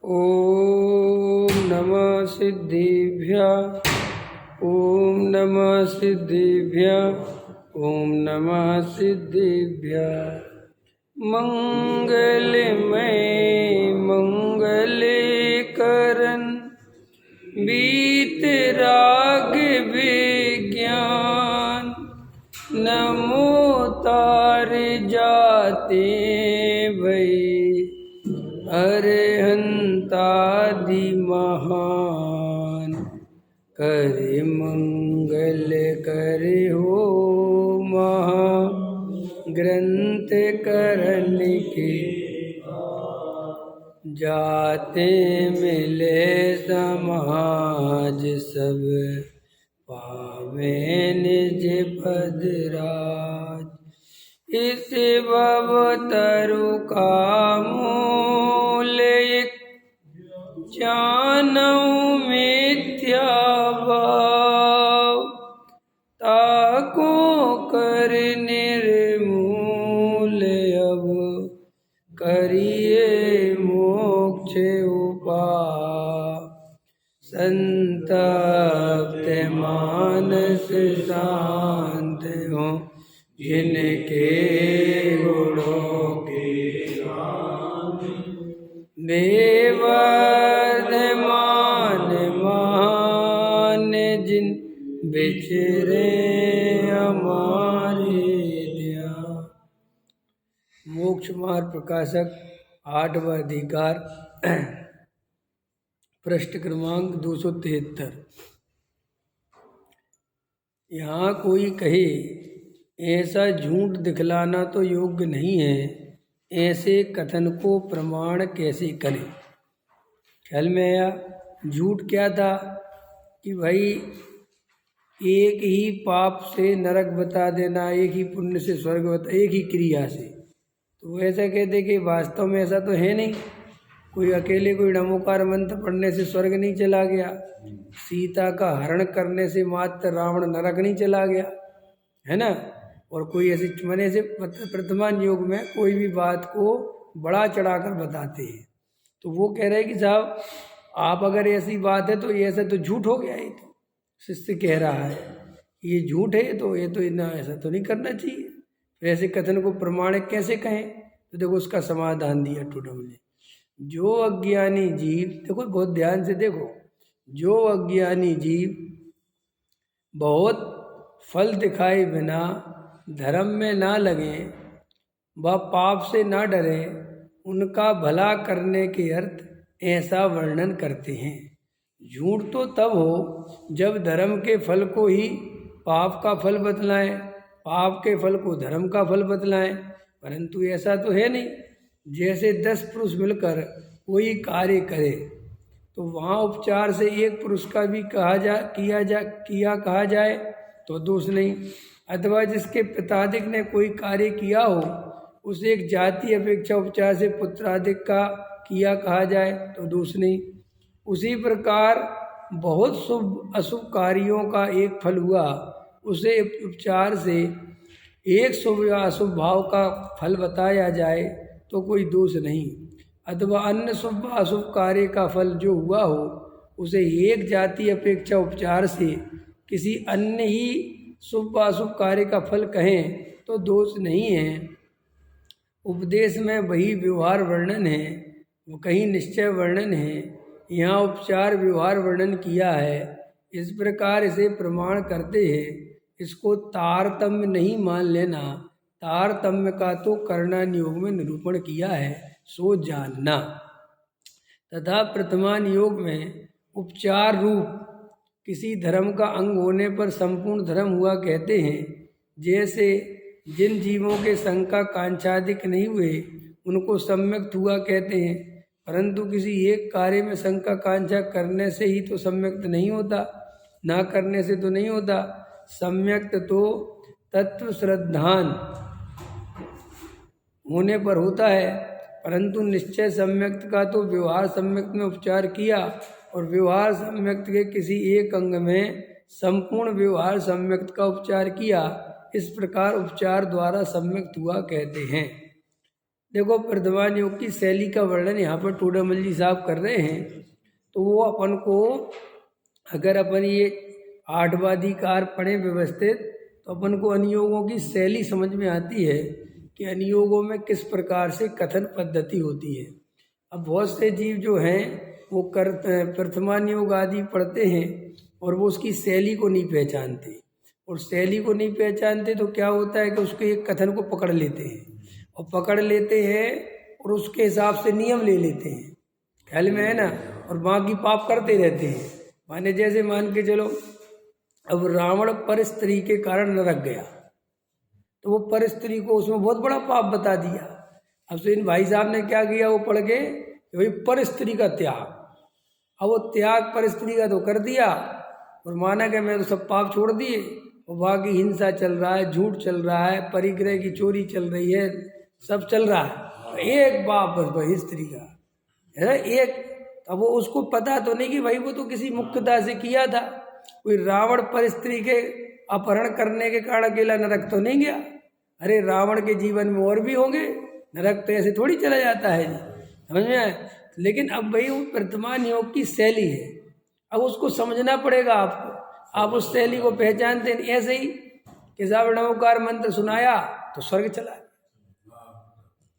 ओम नमः सिद्धिभ्यः। ओम नमः सिद्धिभ्यः। ओम नमः सिद्धिभ्यः। मंगलमय मंगलकरण वीतराग विज्ञान नमो तार जाते भई अरहंतादि महान करे मंगल करे हो महा ग्रंथ करण के जाते मिले समाज सब पावे निज पद राज। इस भव तरु का मूल एक जानऊ मिथ्या भाव ताको कर निर्मूल अब करिए मोक्ष उपाय। संतप्त मानस शांत हो जिनके गुणों के देवर्धमान महान जिन बिचरे हमारे ध्यान। मोक्ष मार्ग प्रकाशक 8वां अधिकार पृष्ठ क्रमांक 273। यहाँ कोई कहे ऐसा झूठ दिखलाना तो योग्य नहीं है, ऐसे कथन को प्रमाण कैसे करें। ख्याल में आया? झूठ क्या था कि भाई एक ही पाप से नरक बता देना, एक ही पुण्य से स्वर्ग बता, एक ही क्रिया से। तो ऐसा कहते कि वास्तव में ऐसा तो है नहीं। कोई अकेले कोई नमोकार मंत्र पढ़ने से स्वर्ग नहीं चला गया, सीता का हरण करने से मात्र रावण नरक नहीं चला गया, है ना। और कोई ऐसे मने से वर्तमान युग में कोई भी बात को बड़ा चढ़ाकर बताते हैं। तो वो कह रहे हैं कि साहब आप अगर ऐसी बात है तो ये ऐसा तो झूठ हो गया। ये तो शिष्य कह रहा है ये झूठ है, तो ये तो इतना ऐसा तो नहीं करना चाहिए। तो ऐसे कथन को प्रमाणिक कैसे कहें? तो देखो उसका समाधान दिया टूटम ने। जो अज्ञानी जीव, देखो बहुत ध्यान से देखो, जो अज्ञानी जीव बहुत फल दिखाए बिना धर्म में ना लगे व पाप से ना डरे, उनका भला करने के अर्थ ऐसा वर्णन करते हैं। झूठ तो तब हो जब धर्म के फल को ही पाप का फल बतलाएं, पाप के फल को धर्म का फल बतलाएं, परंतु ऐसा तो है नहीं। जैसे 10 पुरुष मिलकर कोई कार्य करे तो वहाँ उपचार से एक पुरुष का भी किया कहा जाए तो दोष नहीं, अथवा जिसके पितादिक ने कोई कार्य किया हो उसे एक जाति अपेक्षा उपचार से पुत्रादिक का किया कहा जाए तो दोष नहीं। उसी प्रकार बहुत शुभ अशुभ कार्यों का एक फल हुआ, उसे उपचार से एक शुभ या अशुभ भाव का फल बताया जाए तो कोई दोष नहीं, अथवा अन्य शुभ अशुभ कार्य का फल जो हुआ हो उसे एक जाति अपेक्षा उपचार से किसी अन्य ही शुभ अशुभ कार्य का फल कहें तो दोष नहीं है। उपदेश में वही व्यवहार वर्णन है, वो कहीं निश्चय वर्णन है, यहाँ उपचार व्यवहार वर्णन किया है। इस प्रकार इसे प्रमाण करते हैं। इसको तारतम्य नहीं मान लेना, तारतम्य का तो करणान योग में निरूपण किया है, सो जानना। तथा प्रथमान योग में उपचार रूप किसी धर्म का अंग होने पर संपूर्ण धर्म हुआ कहते हैं। जैसे जिन जीवों के शंका कांक्षादिक नहीं हुए उनको सम्यक्त हुआ कहते हैं, परंतु किसी एक कार्य में शंका कांक्षा करने से ही तो सम्यक्त नहीं होता, ना करने से तो नहीं होता। सम्यक्त तो तत्व श्रद्धान होने पर होता है, परंतु निश्चय सम्यक्त का तो व्यवहार सम्यक्त में उपचार किया और व्यवहार सम्यक्त के किसी एक अंग में संपूर्ण व्यवहार सम्यक्त का उपचार किया। इस प्रकार उपचार द्वारा सम्यक्त हुआ कहते हैं। देखो, वर्तमान योग की शैली का वर्णन यहाँ पर टोडामल जी साहब कर रहे हैं। तो वो अपन को, अगर अपन ये 8वाधिकार पढ़े व्यवस्थित, तो अपन को अनुयोगों की शैली समझ में आती है कि अनुयोगों में किस प्रकार से कथन पद्धति होती है। अब बहुत से जीव जो हैं वो प्रथमान योग आदि पढ़ते हैं और वो उसकी शैली को नहीं पहचानते, और शैली को नहीं पहचानते तो क्या होता है कि उसके एक कथन को पकड़ लेते हैं, और पकड़ लेते हैं और उसके हिसाब से नियम ले लेते हैं, ख्याल में है ना, और बाकी पाप करते रहते हैं। माने जैसे मान के चलो, अब रावण पर स्त्री के कारण नरक गया, तो वो पर स्त्री को उसमें बहुत बड़ा पाप बता दिया। अब तो इन भाई साहब ने क्या किया, वो पढ़ के कि भाई पर स्त्री का त्याग, अब वो त्याग पर स्त्री का तो कर दिया और माना कि मैं तो सब पाप छोड़ दिए, और बाकी हिंसा चल रहा है, झूठ चल रहा है, परिग्रह की चोरी चल रही है, सब चल रहा है। एक बाप बस भाई स्त्री का है ना, एक। अब वो उसको पता तो नहीं कि भाई वो तो किसी मुक्तता से किया था, कोई रावण पर स्त्री के अपहरण करने के कारण अकेला नरक तो नहीं गया। अरे रावण के जीवन में और भी होंगे, नरक तो ऐसे थोड़ी चला जाता है जी, समझ में आए। लेकिन अब भाई वो वर्तमान योग की शैली है, अब उसको समझना पड़ेगा आपको। आप उस शैली को पहचानते हैं ऐसे ही कि साहब नमोकार मंत्र सुनाया तो स्वर्ग चला,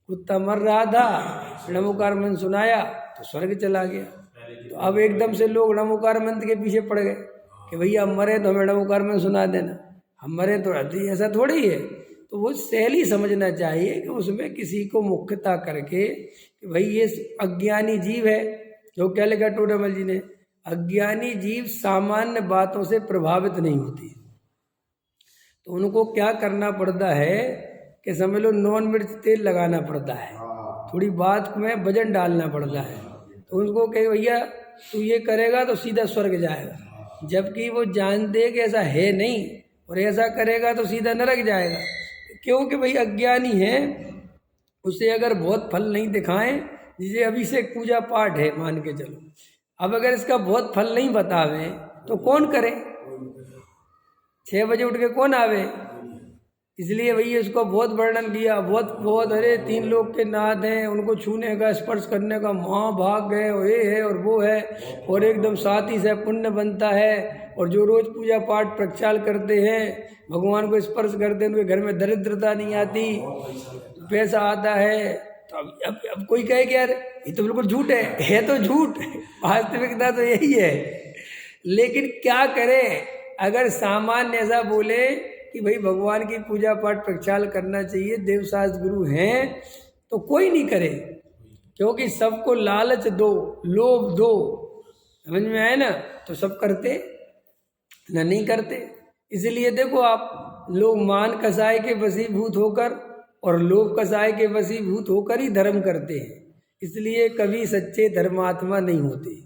कुत्ता मर रहा था, नमोकार मंत्र सुनाया तो स्वर्ग चला गया। तो अब एकदम से लोग नमोकार मंत्र के पीछे पड़ गए कि भैया हम मरे तो हमें नमोकार मंत्र सुना देना, हम मरे तो ऐसा थोड़ी है। तो वो शैली समझना चाहिए कि उसमें किसी को मुख्यता करके कि भाई ये अज्ञानी जीव है। जो क्या लिखा टोडामल जी ने, अज्ञानी जीव सामान्य बातों से प्रभावित नहीं होती, तो उनको क्या करना पड़ता है कि समझ लो नॉन मिर्च तेल लगाना पड़ता है, थोड़ी बात में वजन डालना पड़ता है। तो उनको कहे भैया तू ये करेगा तो सीधा स्वर्ग जाएगा, जबकि वो जानते कि ऐसा है नहीं, और ऐसा करेगा तो सीधा नरक जाएगा। क्योंकि भाई अज्ञानी है, उसे अगर बहुत फल नहीं दिखाएं, जिसे अभिषेक पूजा पाठ है मान के चलो, अब अगर इसका बहुत फल नहीं बतावे तो कौन करे, 6 बजे उठ के कौन आवे। इसलिए भैया इसको बहुत वर्णन किया, बहुत अरे 3 लोग के नाथ हैं, उनको छूने का स्पर्श करने का महाभाग है, और ये है और वो है, और एकदम साथी से पुण्य बनता है। और जो रोज पूजा पाठ प्रक्षाल करते हैं, भगवान को स्पर्श करते हैं, उनके घर में दरिद्रता नहीं आती, पैसा आता है। तो अब कोई कहे कि यार ये तो बिल्कुल झूठ है तो झूठ, वास्तविकता तो यही है। लेकिन क्या करें, अगर सामान्य ऐसा बोले कि भाई भगवान की पूजा पाठ प्रक्षाल करना चाहिए, देवशास्त्र गुरु हैं, तो कोई नहीं करे, क्योंकि सबको लालच दो, लोभ दो, समझ में आए ना, तो सब करते ना, नहीं करते। इसलिए देखो आप, लोग मान कसाय के वशीभूत होकर और लोभ कसाय के वशीभूत होकर ही धर्म करते हैं, इसलिए कभी सच्चे धर्मात्मा नहीं होते।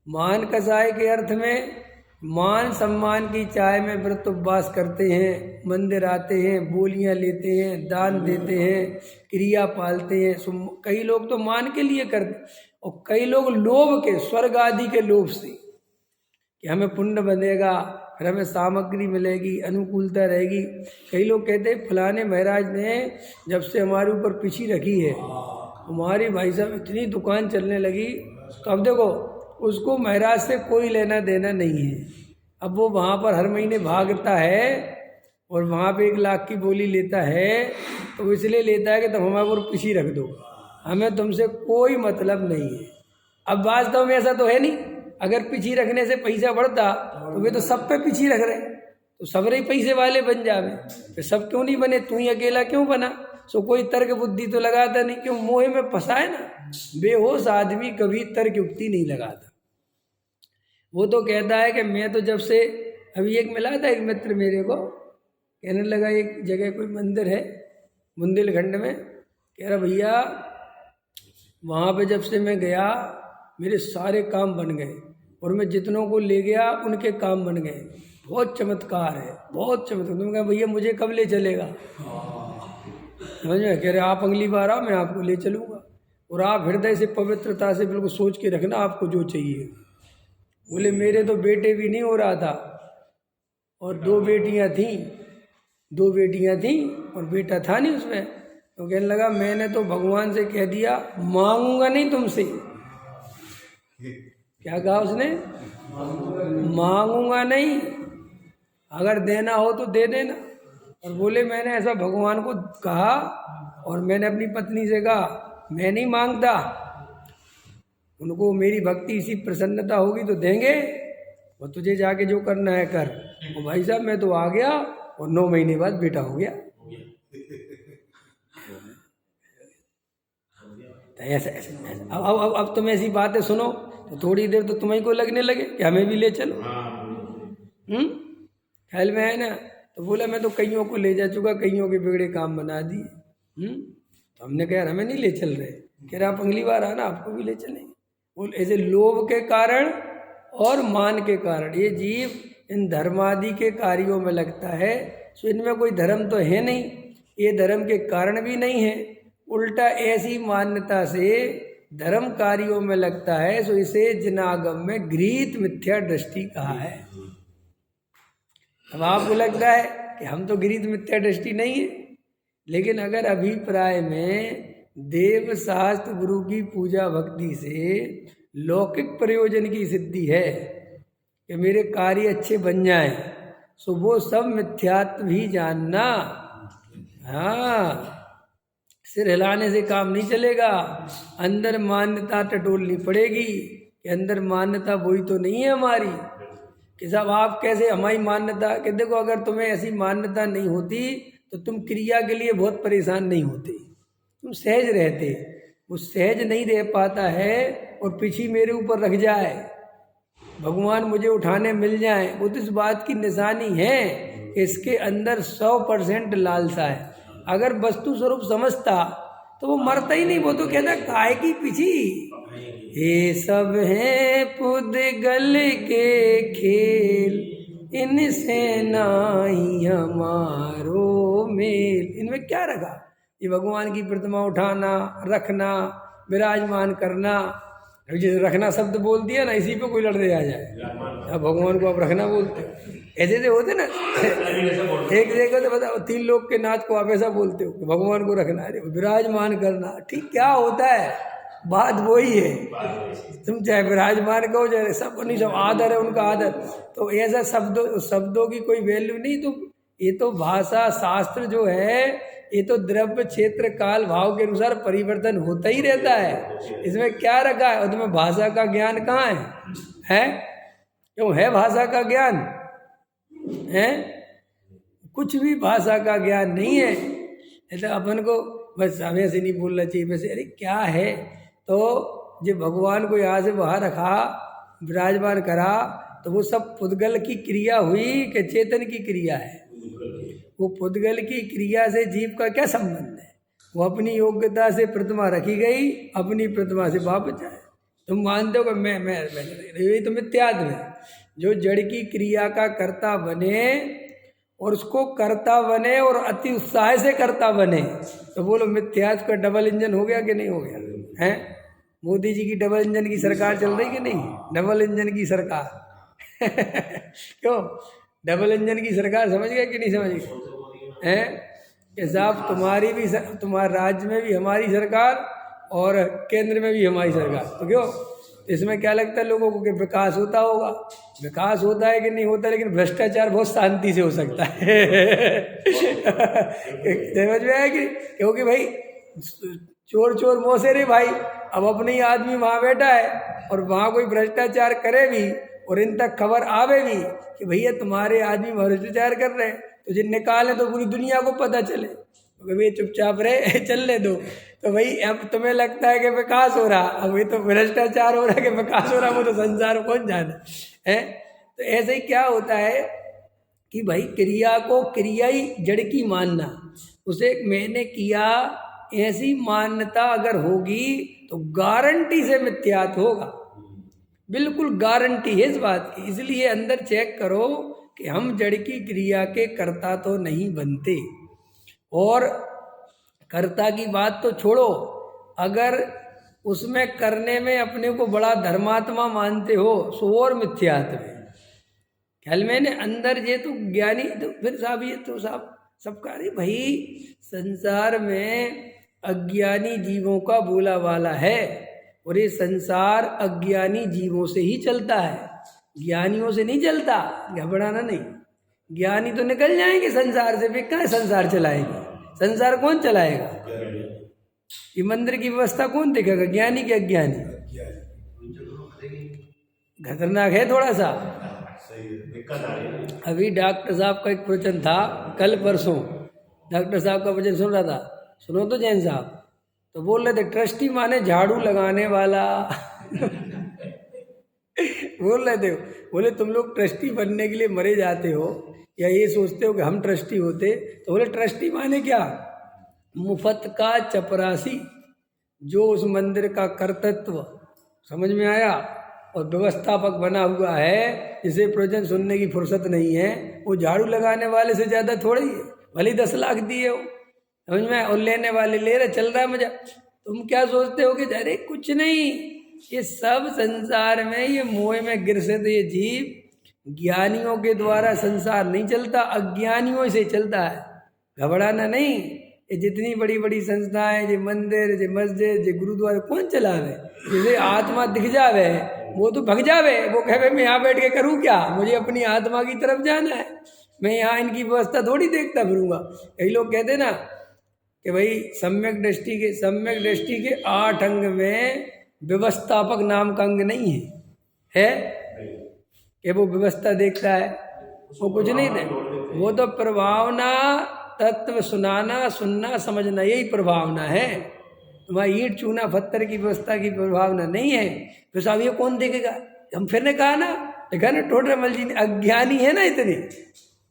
मान कसाय के अर्थ में मान सम्मान की चाय में व्रत उपवास करते हैं, मंदिर आते हैं, बोलियां लेते हैं, दान देते हैं, क्रिया पालते हैं। कई लोग तो मान के लिए करते, और कई लोग लोभ के, स्वर्ग आदि के लोभ से कि हमें पुण्य बनेगा, फिर हमें सामग्री मिलेगी, अनुकूलता रहेगी। कई लोग कहते हैं फलाने महाराज ने जब से हमारे ऊपर पीछी रखी है, हमारी भाई साहब इतनी दुकान चलने लगी। तो अब देखो, उसको महाराज से कोई लेना देना नहीं है, अब वो वहाँ पर हर महीने भागता है और वहाँ पे 1 लाख की बोली लेता है, तो वो इसलिए लेता है कि तुम हमारे ऊपर पीछी रख दो, हमें तुमसे कोई मतलब नहीं है। अब वास्तव में ऐसा तो है नहीं, अगर पीछी रखने से पैसा बढ़ता तो वे तो सब पे पीछी रख रहे, तो सब ही पैसे वाले बन जावे, फिर सब क्यों नहीं बने, तू ही अकेला क्यों बना। सो कोई तर्क बुद्धि तो लगाता नहीं, क्यों, मोह में फंसा है ना। बेहोश आदमी कभी तर्क युक्ति नहीं लगाता, वो तो कहता है कि मैं तो जब से, अभी एक मिला था एक मित्र मेरे को, कहने लगा एक जगह कोई मंदिर है बुंदेलखंड में, कह रहा भैया वहाँ पे जब से मैं गया मेरे सारे काम बन गए, और मैं जितनों को ले गया उनके काम बन गए, बहुत चमत्कार है, बहुत चमत्कार। तुम कहा भैया मुझे कब ले चलेगा, समझ में, कह रहे आप अगली बार आओ, मैं आपको ले चलूँगा, और आप हृदय से पवित्रता से बिल्कुल सोच के रखना आपको जो चाहिए। बोले मेरे तो बेटे भी नहीं हो रहा था, और 2 बेटियां थीं और बेटा था नहीं उसमें, तो कहने लगा मैंने तो भगवान से कह दिया मांगूंगा नहीं तुमसे। क्या कहा उसने? मांगूंगा नहीं, अगर देना हो तो दे देना। और बोले मैंने ऐसा भगवान को कहा और मैंने अपनी पत्नी से कहा मैं नहीं मांगता, उनको मेरी भक्ति इसी प्रसन्नता होगी तो देंगे, और तुझे जाके जो करना है कर। और भाई साहब मैं तो आ गया और 9 महीने बाद बेटा हो गया। ऐसे ऐसे अब तुम ऐसी बातें सुनो तो थोड़ी देर तो तुम्हें को लगने लगे कि हमें भी ले चलो। ख्याल में है ना? तो बोला मैं तो कईयों को ले जा चुका, कईयों के बिगड़े काम बना दिए। तो हमने कहा हमें नहीं ले चल रहे। कह रहा आप अगली बार आना आपको भी ले चलेंगे। बोल ऐसे लोभ के कारण और मान के कारण ये जीव इन धर्मादि के कार्यों में लगता है। सो इनमें कोई धर्म तो है नहीं, ये धर्म के कारण भी नहीं है, उल्टा ऐसी मान्यता से धर्म कार्यों में लगता है। सो इसे जिनागम में गृहीत मिथ्या दृष्टि कहा है। अब आपको लगता है कि हम तो गृहीत मिथ्या दृष्टि नहीं है, लेकिन अगर अभिप्राय में देव शास्त्र गुरु की पूजा भक्ति से लौकिक प्रयोजन की सिद्धि है कि मेरे कार्य अच्छे बन जाएं, सो वो सब मिथ्यात्व भी जानना। हाँ, सिर हिलाने से काम नहीं चलेगा, अंदर मान्यता टटोलनी पड़ेगी कि अंदर मान्यता वही तो नहीं है हमारी। कि साहब आप कैसे हमारी मान्यता, कि देखो अगर तुम्हें ऐसी मान्यता नहीं होती तो तुम क्रिया के लिए बहुत परेशान नहीं होते, तुम सहज रहते। वो सहज नहीं रह पाता है और पीछे मेरे ऊपर रख जाए, भगवान मुझे उठाने मिल जाए, वो तो इस बात की निशानी है कि इसके अंदर 100% लालसा है। अगर वस्तु स्वरूप समझता तो वो मरता ही नहीं, वो तो कहता काय की पीछी, ये सब है पुद्गल के खेल, इनसे नाही हमारो मेल। इनमें क्या रखा? ये भगवान की प्रतिमा उठाना, रखना, विराजमान करना। जैसे रखना शब्द बोल दिया ना, इसी पे कोई लड़ने आ जाए। अब भगवान को आप रखना बोलते हो, ऐसे ऐसे होते ना। एक जगह तो बताओ 3 लोग के नाच को आप ऐसा बोलते हो कि भगवान को रखना, अरे विराजमान करना। ठीक, क्या होता है? बात वही है। तुम चाहे विराजमान कहो चाहे सब नहीं, सब आदर है उनका आदर। तो ऐसा शब्दों की कोई वैल्यू नहीं। तो ये तो भाषा शास्त्र जो है, ये तो द्रव्य क्षेत्र काल भाव के अनुसार परिवर्तन होता ही रहता है। इसमें क्या रखा है? और तुम्हें भाषा का ज्ञान कहाँ है? क्यों है भाषा का ज्ञान? है कुछ भी भाषा का ज्ञान नहीं है। ऐसा अपन को बस हमें से नहीं बोलना चाहिए वैसे, अरे क्या है? तो जो भगवान को यहाँ से बाहर रखा, विराजमान करा, तो वो सब पुद्गल की क्रिया हुई कि चेतन की क्रिया है? वो पुद्गल की क्रिया से जीव का क्या संबंध है? वो अपनी योग्यता से प्रतिमा रखी गई, अपनी प्रतिमा से वापस जाए। तुम मानते हो कि मैं यही तो मिथ्यात्व है। जो जड़ की क्रिया का कर्ता बने और उसको कर्ता बने और अति उत्साह से कर्ता बने, तो बोलो मिथ्यात्व का डबल इंजन हो गया कि नहीं हो गया? है मोदी जी की डबल इंजन की सरकार चल रही कि नहीं? डबल इंजन की सरकार क्यों? डबल इंजन की सरकार समझ गए कि नहीं समझ गए? हैं कि साहब तुम्हारी भी, तुम्हारे राज्य में भी हमारी सरकार और केंद्र में भी हमारी सरकार। तो क्यों इसमें क्या लगता है लोगों को कि विकास होता होगा? विकास होता है कि नहीं होता, लेकिन भ्रष्टाचार बहुत शांति से हो सकता है समझ में आया कि? क्योंकि भाई चोर मोसे रे भाई, अब अपने ही आदमी वहाँ बैठा है और वहाँ कोई भ्रष्टाचार करे भी और इन तक खबर आवे भी कि भैया तुम्हारे आदमी भ्रष्टाचार कर रहे हैं, तो जिन निकाले तो पूरी दुनिया को पता चले, तो भैया चुपचाप रहे चलने दो। तो भाई अब तुम्हें लगता है कि विकास हो रहा, अब ये तो भ्रष्टाचार हो रहा है कि विकास हो रहा, वो तो संसार कौन जाना है। तो ऐसे ही क्या होता है कि भाई क्रिया को क्रिया ही जड़ की मानना, उसे मैंने किया ऐसी मान्यता अगर होगी तो गारंटी से मिथ्यात्व होगा, बिल्कुल गारंटी है इस बात की। इसलिए अंदर चेक करो कि हम जड़ की क्रिया के कर्ता तो नहीं बनते। और कर्ता की बात तो छोड़ो, अगर उसमें करने में अपने को बड़ा धर्मात्मा मानते हो सो और मिथ्यात्व है। ख्याल में ने अंदर ये तो ज्ञानी, तो फिर साहब ये तो साहब सबका। अरे भाई, संसार में अज्ञानी जीवों का बोला वाला है, और ये संसार अज्ञानी जीवों से ही चलता है, ज्ञानियों से नहीं चलता। घबराना नहीं, ज्ञानी तो निकल जाएंगे संसार से, वे कहाँ संसार चलाएंगे? संसार कौन चलाएगा? ये मंदिर की व्यवस्था कौन देखेगा? ज्ञानी के अज्ञानी? खतरनाक है थोड़ा सा। अभी डॉक्टर साहब का एक प्रवचन था, कल परसों डॉक्टर साहब का प्रवचन सुन रहा था, सुनो तो जैन साहब, तो बोल रहे थे ट्रस्टी माने झाड़ू लगाने वाला। बोल रहे थे, बोले तुम लोग ट्रस्टी बनने के लिए मरे जाते हो या ये सोचते हो कि हम ट्रस्टी होते? तो बोले ट्रस्टी माने क्या? मुफ्त का चपरासी, जो उस मंदिर का कर्तृत्व, समझ में आया, और व्यवस्थापक बना हुआ है, जिसे प्रवचन सुनने की फुर्सत नहीं है, वो झाड़ू लगाने वाले से ज़्यादा थोड़ी है। भले 10 लाख दिए हो, समझ में, और लेने वाले ले रहे, चल रहा है मजा। तुम क्या सोचते हो कि अरे कुछ नहीं, ये सब संसार में ये मोह में गिरसित ये जीव, ज्ञानियों के द्वारा संसार नहीं चलता, अज्ञानियों से चलता है। घबराना नहीं। ये जितनी बड़ी बड़ी संस्थाएं, ये मंदिर, ये मस्जिद, ये गुरुद्वारे कौन चलावे? जिसे आत्मा दिख जावे वो तो भग जावे, वो कहे मैं यहाँ बैठ के करूँ क्या, मुझे अपनी आत्मा की तरफ जाना है, मैं यहाँ इनकी व्यवस्था थोड़ी देखता फिरूंगा। कई लोग कहते ना कि भाई सम्यक दृष्टि के 8 अंग में व्यवस्थापक नाम का अंग नहीं है कि वो व्यवस्था देखता है, वो कुछ नहीं दे, वो तो प्रभावना, तत्व सुनाना, सुनना, समझना, यही प्रभावना है। तुम्हारी ईंट चूना पत्थर की व्यवस्था की प्रभावना नहीं है। तो साहब ये कौन देखेगा? हम फिर ने कहा ना टोडरमल जी ने, अज्ञानी है ना इतने,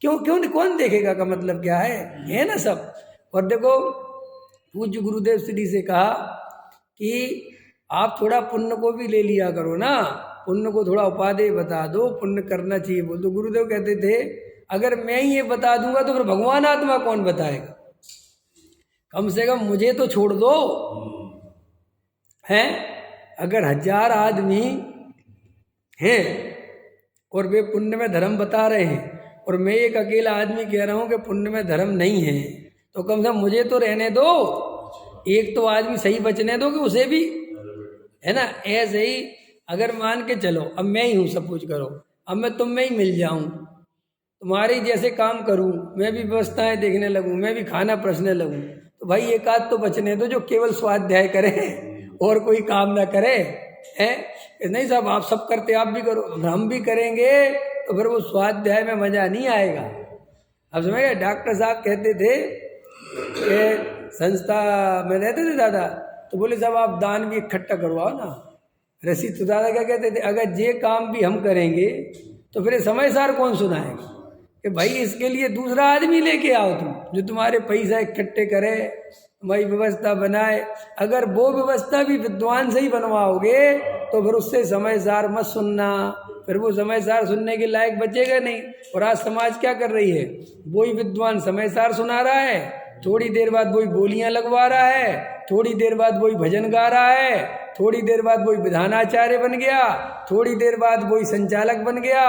क्यों कौन देखेगा का मतलब क्या है ना सब। और देखो पूज्य गुरुदेव श्री से कहा कि आप थोड़ा पुण्य को भी ले लिया करो ना, पुण्य को थोड़ा उपादेय बता दो, पुण्य करना चाहिए बोल। तो गुरुदेव कहते थे अगर मैं ही ये बता दूंगा तो फिर भगवान आत्मा कौन बताएगा? कम से कम मुझे तो छोड़ दो। हैं, अगर 1000 आदमी हैं और वे पुण्य में धर्म बता रहे हैं और मैं एक अकेला आदमी कह रहा हूं कि पुण्य में धर्म नहीं है, तो कम से कम मुझे तो रहने दो, एक तो आदमी सही बचने दो कि उसे भी, है ना। ऐसे ही अगर मान के चलो अब मैं ही हूँ सब कुछ करो, अब मैं तुम में ही मिल जाऊं, तुम्हारे जैसे काम करूं, मैं भी व्यवस्थाएं देखने लगूं, मैं भी खाना परसने लगूं, तो भाई एक आध तो बचने दो जो केवल स्वाध्याय करे और कोई काम ना करे। है नहीं साहब, आप सब करते आप भी करो, हम भी करेंगे तो फिर वो स्वाध्याय में मजा नहीं आएगा। अब समझ गए? डॉक्टर साहब कहते थे कि संस्था में रहते थे दादा, तो बोले साहब आप दान भी इकट्ठा करवाओ ना रसीद। तो दादा क्या कहते थे, अगर ये काम भी हम करेंगे तो फिर समय सार कौन सुनाएगा कि भाई इसके लिए दूसरा आदमी लेके आओ तुम, जो तुम्हारे पैसा इकट्ठे करे, तुम्हारी व्यवस्था बनाए। अगर वो व्यवस्था भी विद्वान से ही बनवाओगे तो फिर उससे समय सार मत सुनना, फिर वो समय सार सुनने के लायक बचेगा नहीं। और आज समाज क्या कर रही है, वही विद्वान समय सार सुना रहा है, थोड़ी देर बाद वही बोलियां लगवा रहा है, थोड़ी देर बाद वही भजन गा रहा है, थोड़ी देर बाद वही विधानाचार्य बन गया, थोड़ी देर बाद वही संचालक बन गया,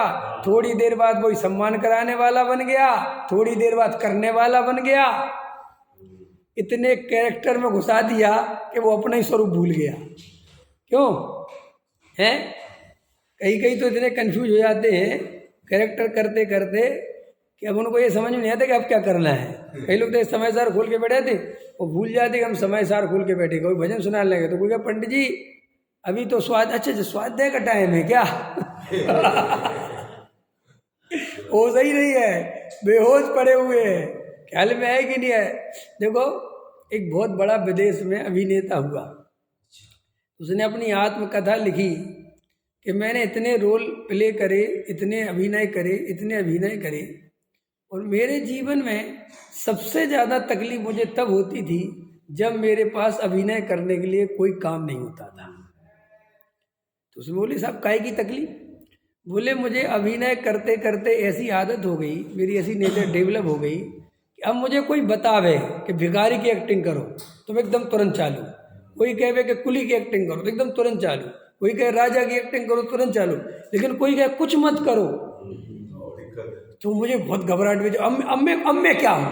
थोड़ी देर बाद वही सम्मान कराने वाला बन गया, थोड़ी देर बाद करने वाला बन गया। इतने कैरेक्टर में घुसा दिया कि वो अपना ही स्वरूप भूल गया। क्यों है? कई तो इतने कंफ्यूज हो जाते हैं कैरेक्टर करते करते कि अब उनको ये समझ में नहीं आता कि अब क्या करना है। कई लोग तो समय सार खोल के बैठे थे, वो भूल जाते कि हम समय सार खोल के बैठे, कोई भजन सुनाने लगे तो कोई कहा पंडित जी अभी तो अच्छा स्वाध्याय का टाइम है क्या? वो सही नहीं है, बेहोश पड़े हुए हैं, ख्याल में है कि नहीं है। देखो एक बहुत बड़ा विदेश में अभिनेता हुआ, उसने अपनी आत्मकथा लिखी कि मैंने इतने रोल प्ले करे, इतने अभिनय करे, और मेरे जीवन में सबसे ज़्यादा तकलीफ मुझे तब होती थी जब मेरे पास अभिनय करने के लिए कोई काम नहीं होता था। तो उसने बोले साहब काहे की तकलीफ? बोले मुझे अभिनय करते करते ऐसी आदत हो गई, मेरी ऐसी नेचर डेवलप हो गई कि अब मुझे कोई बतावे कि भिखारी की एक्टिंग करो तो मैं एकदम तुरंत चालू, कोई कहे कि कुली की एक्टिंग करो तो एकदम तुरंत चालू, कोई कहे राजा की एक्टिंग करो तुरंत चालू, लेकिन कोई कहे कुछ मत करो तो मुझे बहुत घबराहट हुई, अब मैं क्या हूँ?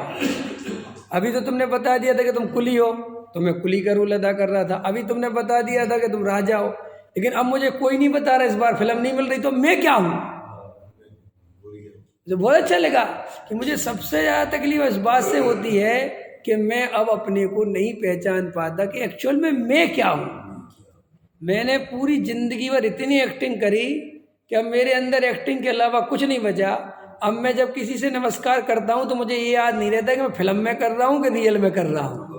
अभी तो तुमने बता दिया था कि तुम कुली हो, तो मैं कुली का रोल अदा कर रहा था। अभी तुमने बता दिया था कि तुम राजा हो, लेकिन अब मुझे कोई नहीं बता रहा, इस बार फिल्म नहीं मिल रही, तो मैं क्या हूँ? मुझे बहुत अच्छा लगा कि मुझे सबसे ज़्यादा तकलीफ इस बात से होती है कि मैं अब अपने को नहीं पहचान पाता कि एक्चुअल में मैं क्या हूँ। मैंने पूरी जिंदगी भर इतनी एक्टिंग करी कि अब मेरे अंदर एक्टिंग के अलावा कुछ नहीं बचा। अब मैं जब किसी से नमस्कार करता हूँ तो मुझे ये याद नहीं रहता कि मैं फिल्म में कर रहा हूँ कि रियल में कर रहा हूँ।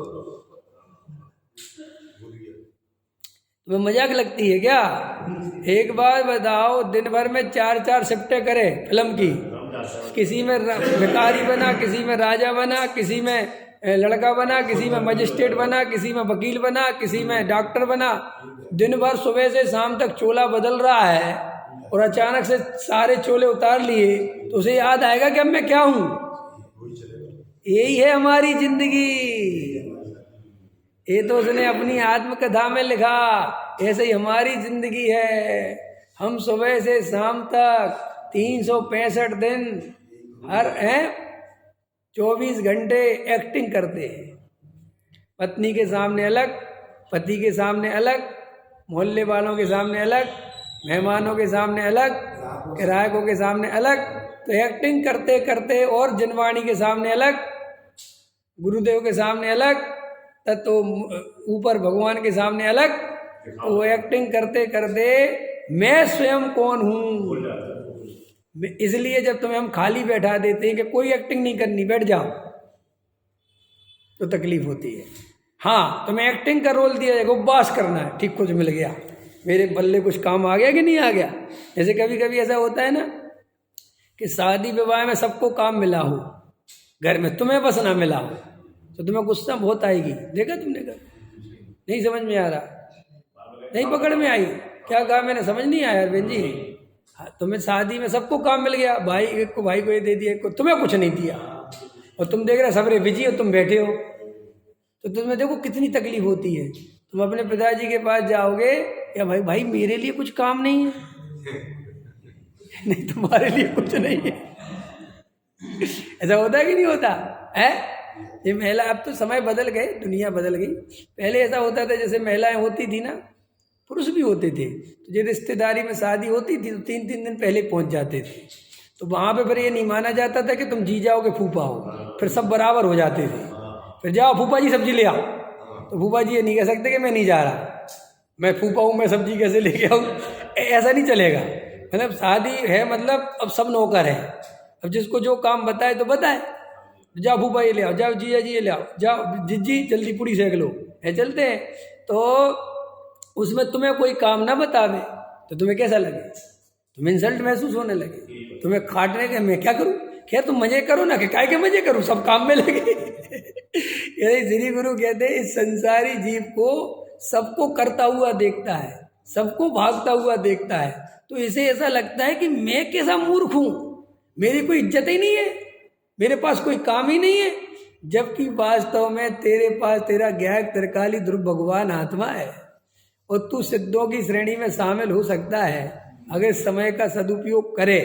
तुम्हें मजाक लगती है क्या? एक बार बताओ, दिन भर में 4-4 शिफ्टें करे फिल्म की, किसी में भिखारी बना, किसी में राजा बना, किसी में लड़का बना, किसी में मजिस्ट्रेट बना, किसी में वकील बना, किसी में डॉक्टर बना। दिन भर सुबह से शाम तक चोला बदल रहा है और अचानक से सारे चोले उतार लिए तो उसे याद आएगा कि अब मैं क्या हूँ? यही है हमारी जिंदगी। ये तो उसने अपनी आत्मकथा में लिखा, ऐसे ही हमारी जिंदगी है। हम सुबह से शाम तक 365 दिन हर 24 घंटे एक्टिंग करते हैं। पत्नी के सामने अलग, पति के सामने अलग, मोहल्ले वालों के सामने अलग, मेहमानों के सामने अलग, ग्राहकों के सामने अलग। तो एक्टिंग करते करते, और जनवाणी के सामने अलग, गुरुदेव के सामने अलग, तो ऊपर भगवान के सामने अलग। तो वो एक्टिंग करते करते मैं स्वयं कौन हूँ। इसलिए जब तुम्हें हम खाली बैठा देते हैं कि कोई एक्टिंग नहीं करनी, बैठ जाओ, तो तकलीफ होती है। हाँ, तुम्हें एक्टिंग का रोल दिया जाएगा, उपवास करना है, ठीक, कुछ मिल गया, मेरे बल्ले कुछ काम आ गया कि नहीं आ गया। जैसे कभी कभी ऐसा होता है ना कि शादी विवाह में सबको काम मिला हो, घर में तुम्हें बस ना मिला हो, तो तुम्हें गुस्सा बहुत आएगी। देखा तुमने? कहा नहीं समझ में आ रहा, नहीं पकड़ में आई, क्या कहा मैंने, समझ नहीं आया बहन जी। तुम्हें शादी में सबको काम मिल गया, भाई एक को भाई को ये दे दिया, एक को, तुम्हें कुछ नहीं दिया, और तुम देख रहे सबरे बिजी हो, तुम बैठे हो, तो तुम्हें देखो कितनी तकलीफ होती है। तुम अपने पिताजी के पास जाओगे, या भाई भाई मेरे लिए कुछ काम नहीं है नहीं तुम्हारे लिए कुछ नहीं है ऐसा होता है कि नहीं होता है? ये महिला, अब तो समय बदल गए, दुनिया बदल गई। पहले ऐसा होता था, जैसे महिलाएं होती थी ना, पुरुष भी होते थे, तो जो रिश्तेदारी में शादी होती थी तो 3-3 दिन पहले पहुंच जाते थे। तो वहाँ पे फिर ये नहीं माना जाता था कि तुम जी जाओगे फूफा हो, फिर सब बराबर हो जाते थे। फिर जाओ फूफा जी सब्जी ले आओ, तो फूफा जी ये नहीं कह सकते कि मैं नहीं जा रहा, मैं फूफा हूँ, मैं सब्जी कैसे लेके आऊँ, ऐसा नहीं चलेगा। मतलब शादी है, मतलब अब सब नौकर है, अब जिसको जो काम बताए तो बताए, जाओ फूफा ये ले आओ, जाओ जीजा जी ये ले आओ, जाओ जिज्जी जल्दी पूड़ी सेक लो, है चलते हैं। तो उसमें तुम्हें कोई काम ना बतावे तो तुम्हें कैसा लगे? तुम्हें इंसल्ट महसूस होने लगे, तुम्हें खाटने के, मैं क्या करूं, क्या तुम मजे करो ना, कि काय के मजे करूं, सब काम में लगे श्री गुरु कहते हैं, इस संसारी जीव को सबको करता हुआ देखता है, सबको भागता हुआ देखता है, तो इसे ऐसा लगता है कि मैं कैसा मूर्ख हूं, मेरी कोई इज्जत ही नहीं है, मेरे पास कोई काम ही नहीं है। जबकि वास्तव में तेरे पास तेरा ज्ञायक त्रिकाली ध्रुव भगवान आत्मा है, और तू सिद्धों की श्रेणी में शामिल हो सकता है अगर समय का सदुपयोग करे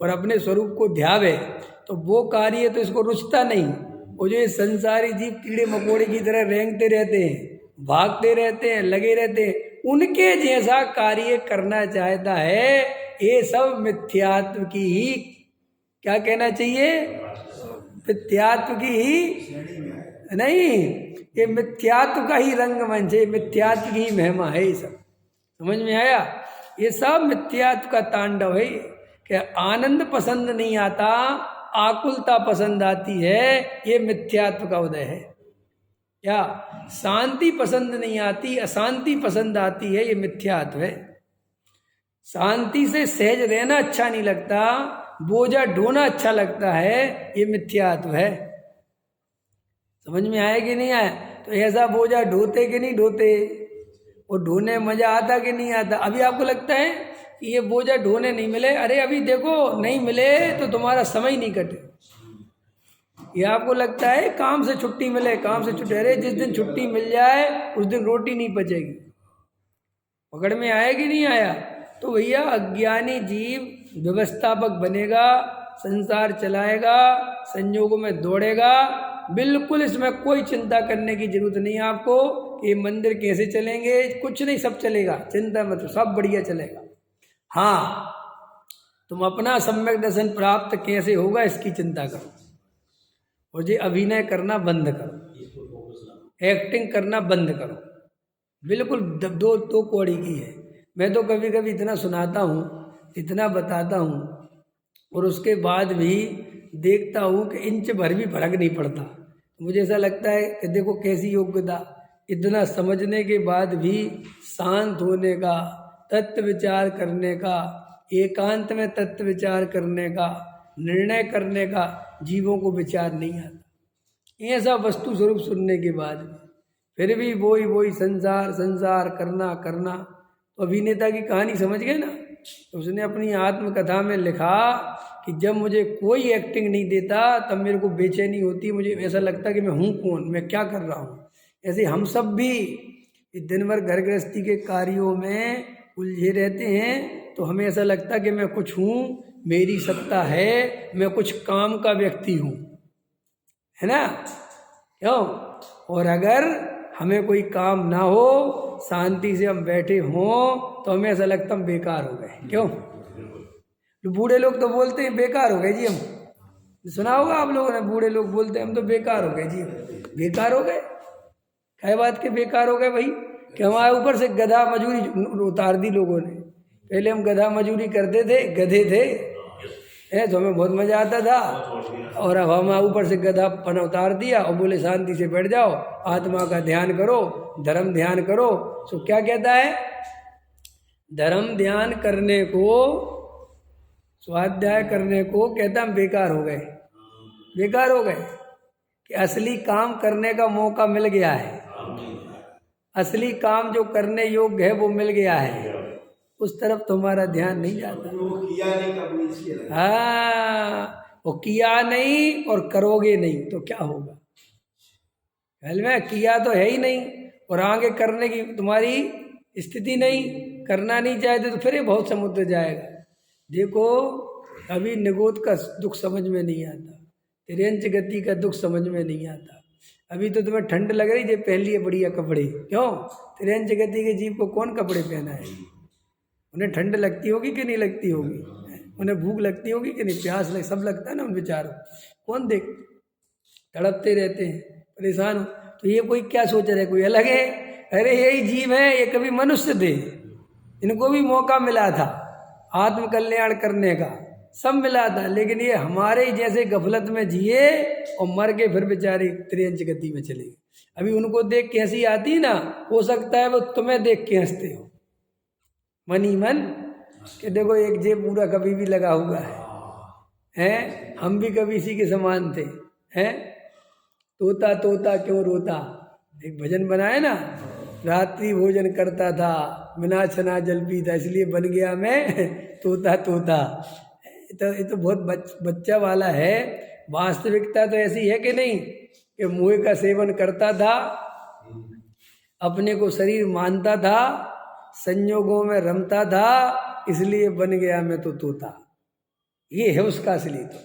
और अपने स्वरूप को ध्यावे। तो वो कार्य तो इसको रुचता नहीं। वो जो ये संसारी जीव कीड़े मकोड़े की तरह रेंगते रहते हैं, भागते रहते हैं, लगे रहते हैं, उनके जैसा कार्य करना चाहता है। ये सब मिथ्यात्व की ही, क्या कहना चाहिए, मिथ्यात्व की ही नहीं, ये मिथ्यात्व का ही रंगमंच है, मिथ्यात्व की ही महिमा है। ये सब समझ में आया? ये सब मिथ्यात्व का तांडव है कि आनंद पसंद नहीं आता, आकुलता पसंद आती है, ये मिथ्यात्व का उदय है। क्या शांति पसंद नहीं आती, अशांति पसंद आती है, ये मिथ्यात्व है। शांति से सहज रहना अच्छा नहीं लगता, बोझा ढोना अच्छा लगता है, ये मिथ्यात्व है। समझ में आया कि नहीं आया? तो ऐसा बोझा ढोते कि नहीं ढोते, और ढोने मजा आता कि नहीं आता? अभी आपको लगता है कि ये बोझा ढोने नहीं मिले, अरे अभी देखो नहीं मिले तो तुम्हारा समय नहीं कटे। ये आपको लगता है काम से छुट्टी मिले, काम से छुट्टी, अरे जिस दिन छुट्टी मिल जाए उस दिन रोटी नहीं पचेगी। पकड़ में आया कि नहीं आया? तो भैया अज्ञानी जीव व्यवस्थापक बनेगा, संसार चलाएगा, संयोगों में दौड़ेगा। बिल्कुल इसमें कोई चिंता करने की जरूरत नहीं है आपको कि ये मंदिर कैसे चलेंगे, कुछ नहीं, सब चलेगा, चिंता मत, सब बढ़िया चलेगा। हाँ, तुम अपना सम्यक दर्शन प्राप्त कैसे होगा इसकी चिंता करो, और ये अभिनय करना बंद करो, एक्टिंग करना बंद करो। बिल्कुल दो कौड़ी की है। मैं तो कभी कभी इतना सुनाता हूँ, इतना बताता हूँ, और उसके बाद भी देखता हूँ कि इंच भर भी फर्क नहीं पड़ता। मुझे ऐसा लगता है कि देखो कैसी योग्यता, इतना समझने के बाद भी शांत होने का, तत्व विचार करने का, एकांत में तत्व विचार करने का, निर्णय करने का जीवों को विचार नहीं आता। ऐसा वस्तु स्वरूप सुनने के बाद फिर भी वही संसार संसार करना करना। तो अभिनेता की कहानी समझ गए ना, तो उसने अपनी आत्मकथा में लिखा कि जब मुझे कोई एक्टिंग नहीं देता तब मेरे को बेचैनी होती, मुझे ऐसा लगता कि मैं हूँ कौन, मैं क्या कर रहा हूँ। ऐसे हम सब भी दिन भर घर गृहस्थी के कार्यों में उलझे रहते हैं, तो हमें ऐसा लगता कि मैं कुछ हूँ, मेरी सत्ता है, मैं कुछ काम का व्यक्ति हूँ, है ना, क्यों। और अगर हमें कोई काम ना हो, शांति से हम बैठे हों, तो हमें ऐसा लगता हम बेकार हो गए। क्यों, बूढ़े लोग तो बोलते हैं बेकार हो गए जी हम, सुना होगा आप लोगों ने, बूढ़े लोग बोलते हैं हम तो बेकार हो गए जी, बेकार हो गए। क्या बात के बेकार हो गए भाई, कि हमारे ऊपर से गधा मजूरी उतार दी लोगों ने। पहले हम गधा मजूरी करते थे, गधे थे, तो हमें बहुत मजा आता था, और अब हम ऊपर से गधा पना उतार दिया और बोले शांति से बैठ जाओ, आत्मा का ध्यान करो, धर्म ध्यान करो। सो क्या कहता है, धर्म ध्यान करने को, स्वाध्याय करने को कहता हम बेकार हो गए, बेकार हो गए, कि असली काम करने का मौका मिल गया है, असली काम जो करने योग्य है वो मिल गया है, उस तरफ तुम्हारा ध्यान नहीं जाता। हाँ, वो किया नहीं और करोगे नहीं तो क्या होगा, पहले में किया तो है ही नहीं, और आगे करने की तुम्हारी स्थिति नहीं, करना नहीं चाहते तो फिर ये बहुत समुद्र जाएगा। देखो अभी निगोद का दुख समझ में नहीं आता, तिरंच गति का दुख समझ में नहीं आता। अभी तो तुम्हें ठंड लग रही है, पहन लिए बढ़िया कपड़े, क्यों, तिरंच गति के जीव को कौन कपड़े पहना है, उन्हें ठंड लगती होगी कि नहीं लगती होगी, उन्हें भूख लगती होगी कि नहीं, प्यास लग, सब लगता है ना उन बेचारों, कौन देख, तड़पते रहते हैं, परेशान हो। तो ये कोई क्या सोच रहे, कोई अलग है, अरे यही जीव है, ये कभी मनुष्य थे, इनको भी मौका मिला था आत्म कल्याण करने का, सब मिला था, लेकिन ये हमारे ही जैसे गफलत में जिए और मर के फिर बेचारे त्रियंच गति में चले गए। अभी उनको देख के हंसी आती ना, हो सकता है वो तुम्हें देख के हंसते हो मन ही मन, कि देखो एक जेब पूरा कभी भी लगा हुआ है, हम भी कभी इसी के समान थे, हैं, तोता तोता क्यों रोता, एक भजन बनाया ना, रात्रि भोजन करता था, बिना छना जल पीता, इसलिए बन गया मैं तोता तोता। तो ये तो बहुत बच्चा वाला है, वास्तविकता तो ऐसी है कि नहीं, कि मुँह का सेवन करता था, अपने को शरीर मानता था, संयोगों में रमता था, इसलिए बन गया मैं तो तोता। ये है उसका असली, तो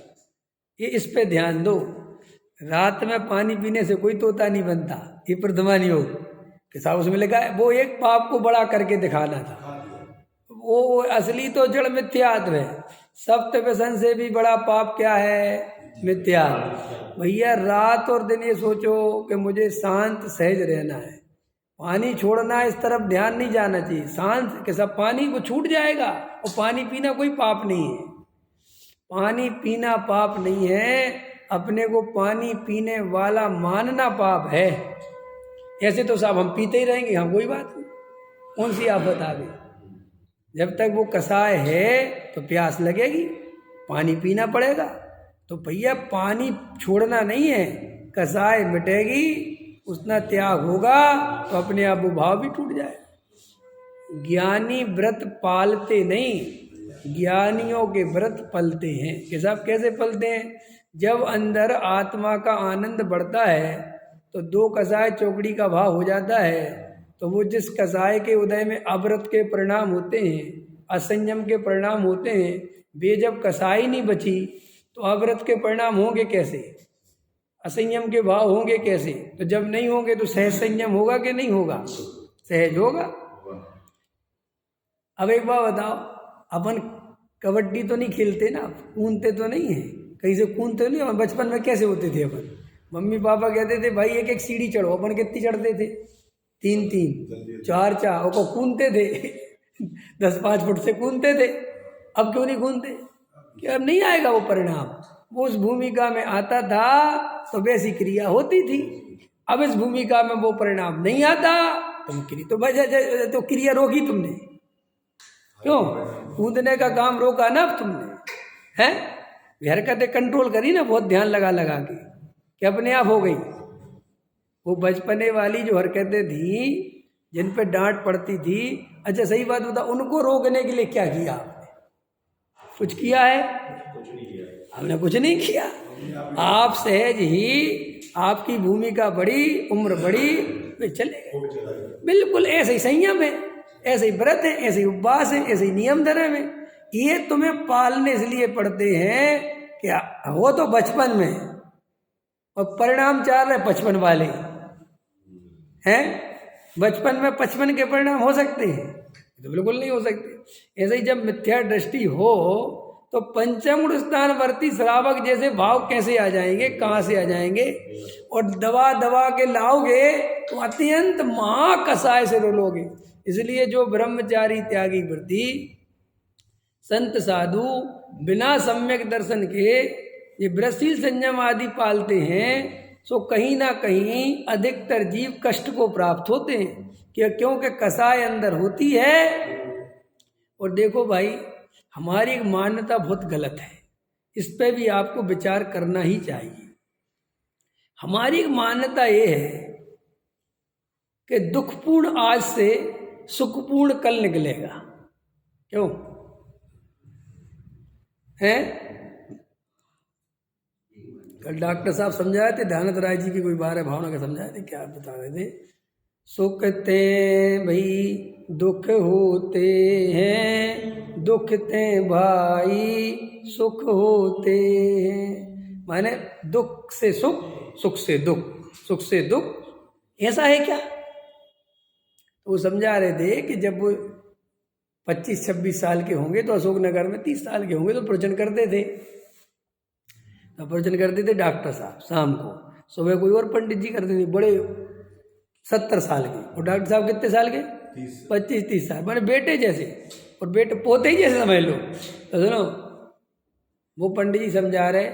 ये इस पे ध्यान दो। रात में पानी पीने से कोई तोता नहीं बनता, ये प्रथमा योग के साथ उसमें लिखा है। वो एक पाप को बड़ा करके दिखाना था, वो असली तो जड़ मिथ्यात्व है। सप्त व्यसन से भी बड़ा पाप क्या है, मिथ्यात्व। भैया रात और दिन ये सोचो कि मुझे शांत सहज रहना है, पानी छोड़ना, इस तरफ ध्यान नहीं जाना चाहिए, शांत के सब पानी को छूट जाएगा। और पानी पीना कोई पाप नहीं है, पानी पीना पाप नहीं है, अपने को पानी पीने वाला मानना पाप है। ऐसे तो साहब हम पीते ही रहेंगे, हाँ कोई बात नहीं, कौन सी आफत आ गई। जब तक वो कसाय है तो प्यास लगेगी, पानी पीना पड़ेगा। तो भैया पानी छोड़ना नहीं है, कसाय मिटेगी, उतना त्याग होगा तो अपने आप वो भाव भी टूट जाए। ज्ञानी व्रत पालते नहीं, ज्ञानियों के व्रत पलते हैं। कि साहब कैसे पलते हैं, जब अंदर आत्मा का आनंद बढ़ता है तो दो कसाय चौकड़ी का भाव हो जाता है। तो वो जिस कसाय के उदय में अव्रत के परिणाम होते हैं, असंयम के परिणाम होते हैं, वे जब कसाई नहीं बची तो अव्रत के परिणाम होंगे कैसे, असंयम के भाव होंगे कैसे? तो जब नहीं होंगे तो सहज संयम होगा कि नहीं होगा? सहज होगा। अब एक बात बताओ, अपन कबड्डी तो नहीं खेलते ना, कूदते तो नहीं है, कहीं से कूदते नहीं। अपन बचपन में कैसे होते थे? अपन मम्मी पापा कहते थे भाई एक एक सीढ़ी चढ़ो, अपन कितनी चढ़ते थे? 3-3 4-4 और कूदते थे 10-5 फुट से कूदते थे। अब क्यों नहीं कूदते? कि अब नहीं आएगा वो परिणाम। वो उस भूमिका में आता था तो वैसी क्रिया होती थी। अब इस भूमिका में वो परिणाम नहीं आता, तुम क्रिया तो क्रिया रोकी तुमने, क्यों? कूदने का काम रोका ना अब तुमने, है? हरकतें कंट्रोल करी ना बहुत ध्यान लगा लगा के, कि अपने आप हो गई। वो बचपने वाली जो हरकतें थी जिन पे डांट पड़ती थी, अच्छा सही बात बता, उनको रोकने के लिए क्या किया आपने? कुछ किया है? हमने कुछ नहीं किया। आप सहज ही, आपकी भूमिका बड़ी, उम्र बड़ी, वे चले गए। बिल्कुल ऐसे ही संयम है, ऐसे ही व्रत है, ऐसे ही उपवास है, ऐसे ही नियम धर्म है। ये तुम्हें पालने इसलिए पड़ते हैं कि हो तो बचपन में और परिणाम चाह रहे 55 वाले हैं। बचपन में 55 के परिणाम हो सकते हैं? तो बिल्कुल नहीं हो सकते। ऐसे ही जब मिथ्या दृष्टि हो तो पंचम गुण स्थानवर्ती श्रावक जैसे भाव कैसे आ जाएंगे, कहाँ से आ जाएंगे? और दबा दबा के लाओगे तो अत्यंत महाकसाय से रोलोगे। इसलिए जो ब्रह्मचारी त्यागी वृत्ति संत साधु बिना सम्यक दर्शन के ये व्रतशील संयम आदि पालते हैं, सो कहीं ना कहीं अधिकतर जीव कष्ट को प्राप्त होते हैं, क्योंकि कसाय अंदर होती है। और देखो भाई, हमारी एक मान्यता बहुत गलत है, इस पे भी आपको विचार करना ही चाहिए। हमारी एक मान्यता ये है कि दुखपूर्ण आज से सुखपूर्ण कल निकलेगा। क्यों है? कल डॉक्टर साहब समझाए थे, ध्यानत राय जी की कोई बार है, भावना का समझाए थे, क्या बता रहे थे? सुखते भाई दुख होते हैं, दुखते भाई सुख होते हैं। माने दुख से सुख, सुख से दुख, सुख से दुख, ऐसा है क्या? तो वो समझा रहे थे कि जब 25-26 साल के होंगे तो अशोकनगर में 30 साल के होंगे तो प्रवचन करते थे। तो प्रवचन करते थे डॉक्टर साहब शाम को, सुबह कोई और पंडित जी करते थे, बड़े 70 साल के। और डॉक्टर साहब कितने साल के? 25-30 साल, माने बेटे जैसे, और बेटे पोते ही जैसे समझ लो। तो सुनो, वो पंडित जी समझा रहे,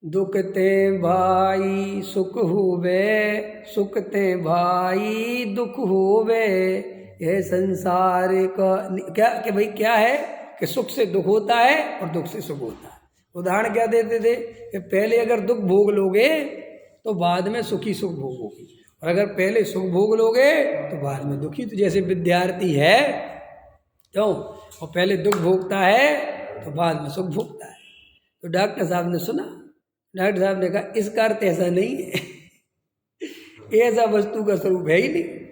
दुखते भाई सुख होवे, सुखते भाई दुख होवे, ये संसार का क्या कि भाई क्या है कि सुख से दुख होता है और दुख से सुख होता है। उदाहरण क्या देते थे कि पहले अगर दुख भोग लोगे तो बाद में सुखी सुख भोगोगे, और अगर पहले सुख भोग लोगे तो बाद में दुखी। तो जैसे विद्यार्थी है क्यों, और पहले दुख भोगता है तो बाद में सुख भोगता है। तो डॉक्टर साहब ने सुना, डॉक्टर साहब ने कहा इसका अर्थ ऐसा नहीं है, ऐसा वस्तु का स्वरूप है ही नहीं।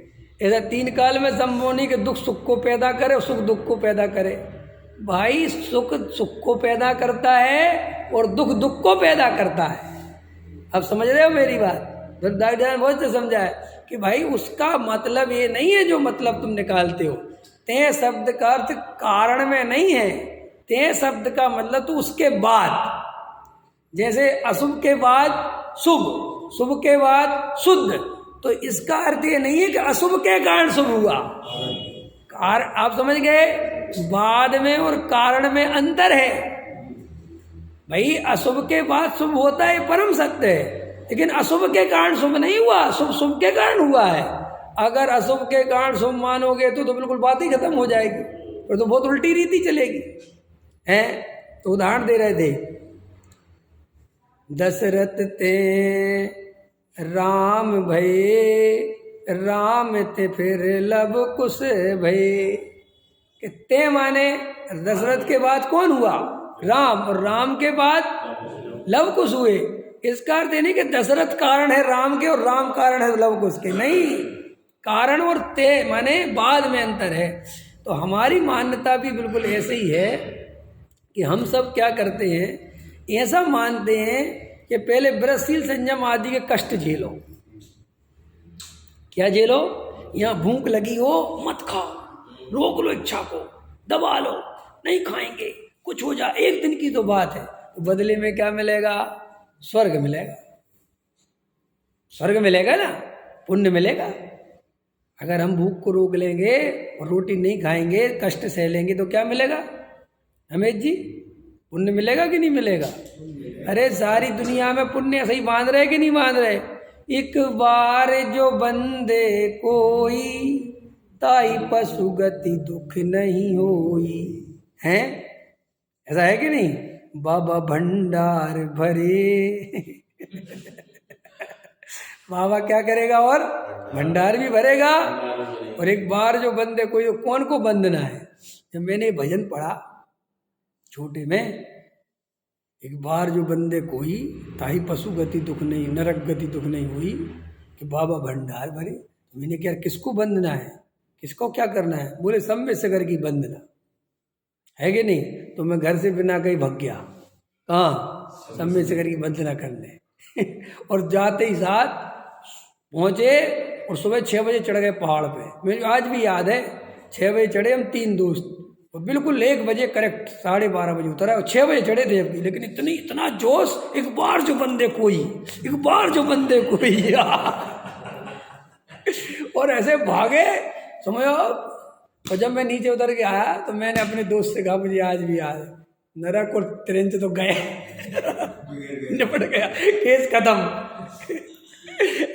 ऐसा 3 काल में संभव नहीं कि दुख सुख को पैदा करे और सुख दुख को पैदा करे। भाई सुख सुख को पैदा करता है और दुख दुख को पैदा करता है। अब समझ रहे हो मेरी बात? तो डॉक्टर ने बहुत से समझाया कि भाई उसका मतलब ये नहीं है जो मतलब तुम निकालते हो। ते शब्द का अर्थ कारण में नहीं है, ते शब्द का मतलब तो उसके बाद, जैसे अशुभ के बाद शुभ, शुभ के बाद शुद्ध। तो इसका अर्थ ये नहीं है कि अशुभ के कारण शुभ हुआ। आप समझ गए? बाद में और कारण में अंतर है। भाई अशुभ के बाद शुभ होता है, परम सत्य है, लेकिन अशुभ के कारण शुभ नहीं हुआ, शुभ शुभ के कारण हुआ है। अगर अशुभ के कारण शुभ मानोगे तो बिल्कुल बात ही खत्म हो जाएगी, फिर तो बहुत उल्टी रीति चलेगी है। तो उदाहरण दे रहे थे, दशरथ ते राम भये, राम ते फिर लब कुश भये। ते माने दशरथ के बाद कौन हुआ? राम, और राम के बाद लव कुश हुए। इसका अर्थ नहीं कि दशरथ कारण है राम के और राम कारण है लव कुश के, नहीं। कारण और ते माने बाद में अंतर है। तो हमारी मान्यता भी बिल्कुल ऐसे ही है कि हम सब क्या करते हैं ऐसा मानते हैं कि पहले व्रतशील संयम आदि के कष्ट झेलो। क्या झेलो? यहाँ भूख लगी हो मत खाओ, रोक लो इच्छा को, दबा लो, नहीं खाएंगे, कुछ हो जाए, एक दिन की तो बात है। तो बदले में क्या मिलेगा? स्वर्ग मिलेगा। स्वर्ग मिलेगा ना, पुण्य मिलेगा। अगर हम भूख को रोक लेंगे और रोटी नहीं खाएंगे, कष्ट सह लेंगे, तो क्या मिलेगा रमेश जी? पुण्य मिलेगा कि नहीं मिलेगा? अरे सारी दुनिया में पुण्य सही बांध रहे कि नहीं बांध रहे? एक बार जो बंदे कोई, ताई पशु गति दुख नहीं होई। हैं? ऐसा है कि नहीं? बाबा भंडार भरे बाबा क्या करेगा? और भंडार भी भरेगा। और एक बार जो बंदे कोई, कौन को बंदना है? जब मैंने भजन पढ़ा छोटे में, एक बार जो बंदे कोई, ताही पशु गति दुख नहीं, नरक गति दुख नहीं हुई, कि बाबा भंडार भरे। तो मैंने क्या, किसको बंदना है, किसको क्या करना है? बोले सम्य सागर की बंदना है कि नहीं? तो मैं घर से बिना कहीं भाग गया। कहाँ? सम्य सागर की वंदना करने और जाते ही साथ पहुंचे और सुबह 6 बजे चढ़ गए पहाड़ पे। मुझे आज भी याद है, 6 बजे चढ़े हम 3 दोस्त, और बिल्कुल 1 बजे करेक्ट 12:30 बजे उतरा, और 6 बजे चढ़े थे अभी। लेकिन इतना जोश, एक बार जो बंदे कोई, एक बार जो बंदे कोई और ऐसे भागे समझो। और जब मैं नीचे उतर के आया तो मैंने अपने दोस्त से कहा, मुझे आज भी याद है, नरक और ट्रेन तो गए निपट गया, केस खत्म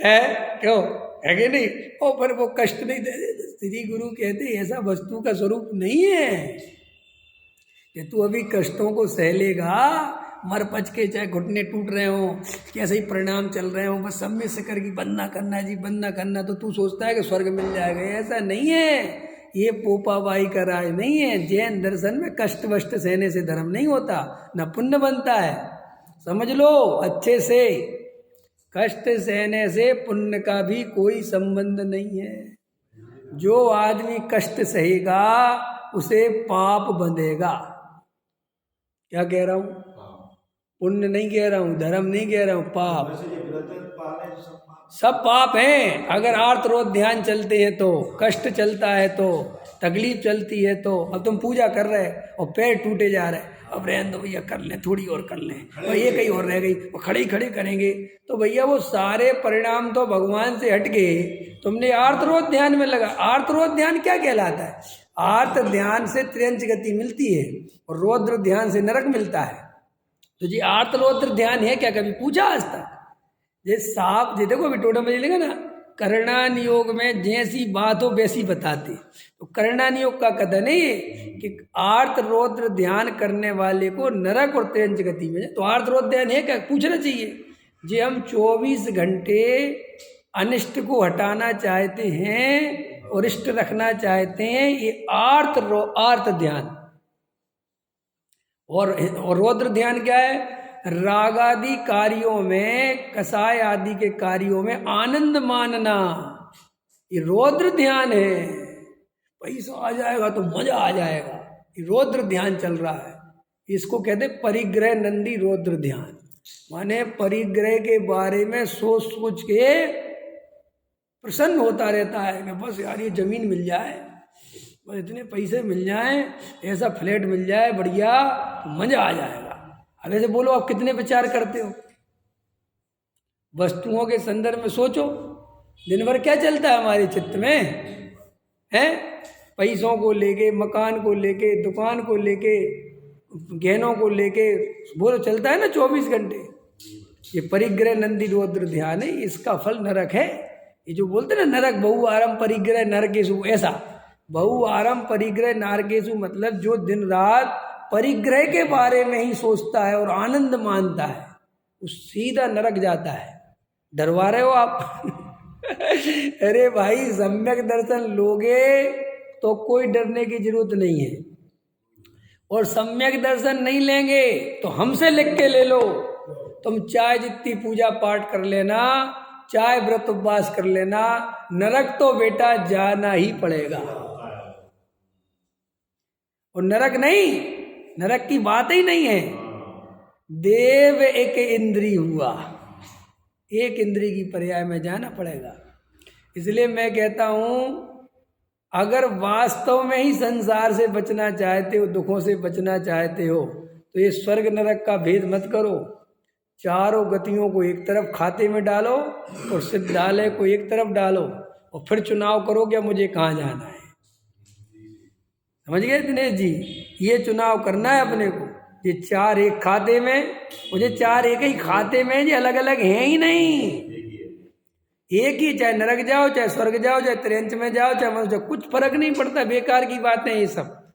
है। क्यों? है कि नहीं? ओ पर वो कष्ट नहीं दे। श्री गुरु कहते ऐसा वस्तु का स्वरूप नहीं है कि तू अभी कष्टों को सह लेगा, मर पच के, चाहे घुटने टूट रहे हो, कैसे ही परिणाम चल रहे हो, बस सम्य सागर की वंदना करना जी, वंदना करना, तो तू सोचता है कि स्वर्ग मिल जाएगा। ऐसा नहीं है, ये पोपाबाई का राज नहीं है। जैन दर्शन में कष्ट वष्ट सहने से धर्म नहीं होता, न पुण्य बनता है। समझ लो अच्छे से, कष्ट सहने से पुण्य का भी कोई संबंध नहीं है। जो आदमी कष्ट सहेगा उसे पाप बंधेगा। क्या कह रहा हूं? पुण्य नहीं कह रहा हूं, धर्म नहीं कह रहा हूं, पाप। सब पाप हैं। अगर आर्त रोध ध्यान चलते हैं तो, कष्ट चलता है तो, तकलीफ चलती है तो। अब तुम पूजा कर रहे और पैर टूटे जा रहे, अब रहने दो भैया, कर लें, थोड़ी और कर लें, और ये कहीं और रह गई, वो खड़े खड़े करेंगे, तो भैया वो सारे परिणाम तो भगवान से हट गए। तुमने आर्त रोध ध्यान में लगा। आर्त रोध ध्यान क्या कहलाता है? आर्त ध्यान से त्रियंच गति मिलती है और रौद्र ध्यान से नरक मिलता है। तो जी आर्त रौद्र ध्यान है क्या? कभी पूछा आज तक? ये साफ, ये देखो अभी टोटल में लिखा ना, करणान योग में जैसी बात हो वैसी बताते। तो करणान योग का कथन है कि आर्त रौद्र ध्यान करने वाले को नरक और त्रियंच गति में। तो आर्त रौद्र ध्यान है क्या? पूछना चाहिए। जे हम 24 घंटे अनिष्ट को हटाना चाहते हैं और इष्ट रखना चाहते हैं, ये आर्त ध्यान। और रौद्र ध्यान क्या है? राग आदि कार्यों में, कसाय आदि के कार्यों में आनंद मानना, ये रौद्र ध्यान है। पैसा आ जाएगा तो मजा आ जाएगा, ये रौद्र ध्यान चल रहा है। इसको कहते परिग्रह नंदी रौद्र ध्यान। माने परिग्रह के बारे में सोच सोच के प्रसन्न होता रहता है कि बस यार ये जमीन मिल जाए, बस इतने पैसे मिल जाए, ऐसा फ्लैट मिल जाए बढ़िया, तो मजा आ जाएगा। अब ऐसे बोलो, आप कितने विचार करते हो? वस्तुओं के संदर्भ में सोचो। दिन भर क्या चलता है हमारे चित्त में? हैं? पैसों को लेके, मकान को लेके, दुकान को लेके, गहनों को लेके, बोलो चलता है ना 24 घंटे। ये परिग्रह नंदी रौद्र ध्यान है, इसका फल नरक है। ये जो बोलते ना नरक, बहु आरम परिग्रह नरकेशु, ऐसा बहु आरम परिग्रह नरकेशु मतलब जो दिन रात परिग्रह के बारे में ही सोचता है और आनंद मानता है, वो सीधा नरक जाता है। डरवा रहे हो आप? अरे भाई, सम्यक दर्शन लोगे तो कोई डरने की जरूरत नहीं है, और सम्यक दर्शन नहीं लेंगे तो हमसे लिख के ले लो। तुम चाहे जितनी पूजा पाठ कर लेना, चाहे व्रत उपवास कर लेना, नरक तो बेटा जाना ही पड़ेगा। और नरक नहीं, नरक की बात ही नहीं है। देव एक इंद्री हुआ, एक इंद्री की पर्याय में जाना पड़ेगा। इसलिए मैं कहता हूं, अगर वास्तव में ही संसार से बचना चाहते हो, दुखों से बचना चाहते हो, तो ये स्वर्ग नरक का भेद मत करो। चारों गतियों को एक तरफ खाते में डालो और सिद्धालय को एक तरफ डालो, और फिर चुनाव करो क्या मुझे कहाँ जाना है। समझ गए दिनेश जी? ये चुनाव करना है अपने को। ये चार एक खाते में, मुझे चार एक ही खाते में, ये अलग अलग हैं ही नहीं, एक ही। चाहे नरक जाओ, चाहे स्वर्ग जाओ, चाहे त्रियंच में जाओ, चाहे मनुष्य, कुछ फर्क नहीं पड़ता। बेकार की बातें ये सब,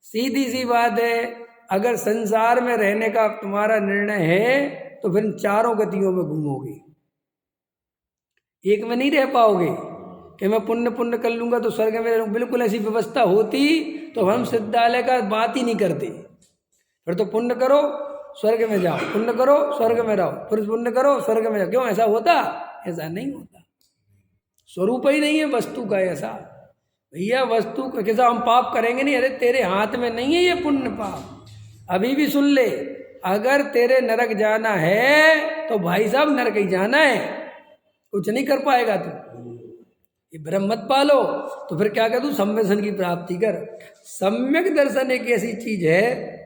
सीधी सी बात है। अगर संसार में रहने का तुम्हारा निर्णय है तो फिर चारों गतियों में घूमोगे, एक में नहीं रह पाओगे कि मैं पुण्य पुण्य कर लूंगा तो स्वर्ग में रहूंगा। बिल्कुल ऐसी व्यवस्था होती तो हम सिद्धालय का बात ही नहीं करते। फिर तो पुण्य करो स्वर्ग में जाओ, पुण्य करो स्वर्ग में रहो, फिर पुण्य करो स्वर्ग में जाओ। क्यों ऐसा होता? ऐसा नहीं होता। स्वरूप ही नहीं है वस्तु का ऐसा। भैया वस्तु का कैसा हम पाप करेंगे नहीं? अरे तेरे हाथ में नहीं है ये पुण्य पाप। अभी भी सुन ले, अगर तेरे नरक जाना है तो भाई साहब नरक ही जाना है, कुछ नहीं कर पाएगा तू। ये भ्रम मत पालो। तो फिर क्या कर तू? सम्यसन की प्राप्ति कर। सम्यक दर्शन एक ऐसी चीज है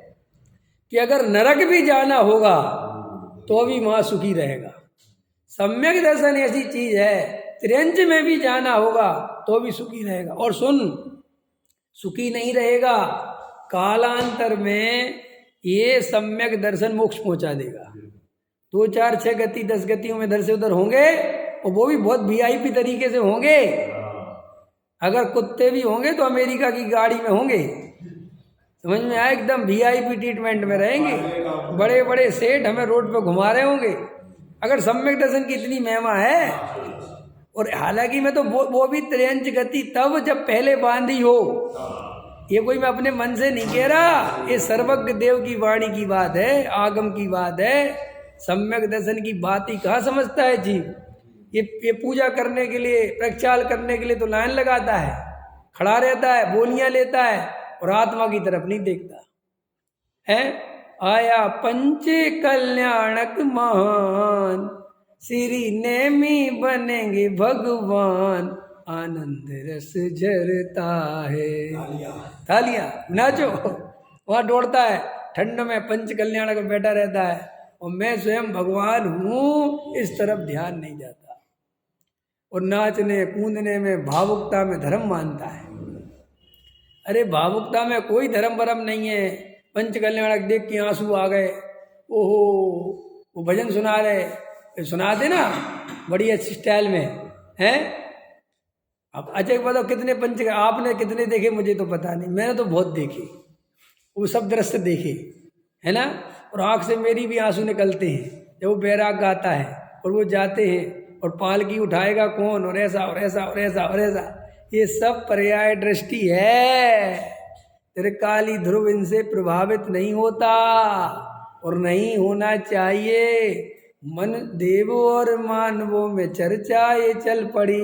कि अगर नरक भी जाना होगा तो भी वहां सुखी रहेगा। सम्यक दर्शन ऐसी चीज है, त्रियंच में भी जाना होगा तो भी सुखी रहेगा। और सुन, सुखी नहीं रहेगा, कालांतर में ये सम्यक दर्शन मोक्ष पहुंचा देगा। 2 4 6 गति 10 गतियों में इधर से उधर होंगे, और वो भी बहुत वीआईपी तरीके से होंगे। अगर कुत्ते भी होंगे तो अमेरिका की गाड़ी में होंगे, समझ में आया? एकदम वीआईपी ट्रीटमेंट में रहेंगे। बड़े बड़े सेठ हमें रोड पे घुमा रहे होंगे। अगर सम्यक दर्शन की इतनी महिमा है। और हालांकि मैं तो वो भी त्रियंच गति तब जब पहले बांधी हो। ये कोई मैं अपने मन से नहीं कह रहा, ये सर्वज्ञ देव की वाणी की बात है, आगम की बात है। सम्यक दर्शन की बात ही कहाँ समझता है जीव। ये पूजा करने के लिए, प्रक्षाल करने के लिए तो लाइन लगाता है, खड़ा रहता है, बोलियां लेता है, और आत्मा की तरफ नहीं देखता है। आया पंचे कल्याणक महान, श्री नेमी बनेंगे भगवान, आनंद रस झरता है। तालियां नाचो। वहां दौड़ता है ठंड में, पंच कल्याणक में बैठा रहता है, और मैं स्वयं भगवान हूं, इस तरफ ध्यान नहीं जाता। और नाचने कूदने में, भावुकता में धर्म मानता है। अरे भावुकता में कोई धर्म भरम नहीं है। पंच कल्याणक देख के आंसू आ गए, ओहो वो भजन सुना रहे, सुना देना बड़ी अच्छी स्टाइल में हैं। अब अच्छा बताओ कितने पंच, आपने कितने देखे मुझे तो पता नहीं, मैंने तो बहुत देखे, वो सब दृश्य देखे है ना। और आँख से मेरी भी आंसू निकलते हैं जब वो बैराग गाता है और वो जाते हैं, और पालकी उठाएगा कौन, और ऐसा और ऐसा और ऐसा और ऐसा। ये सब पर्याय दृष्टि है। तेरे काली ध्रुव इनसे प्रभावित नहीं होता, और नहीं होना चाहिए। मन देवों और मानवों में चर्चा ये चल पड़ी,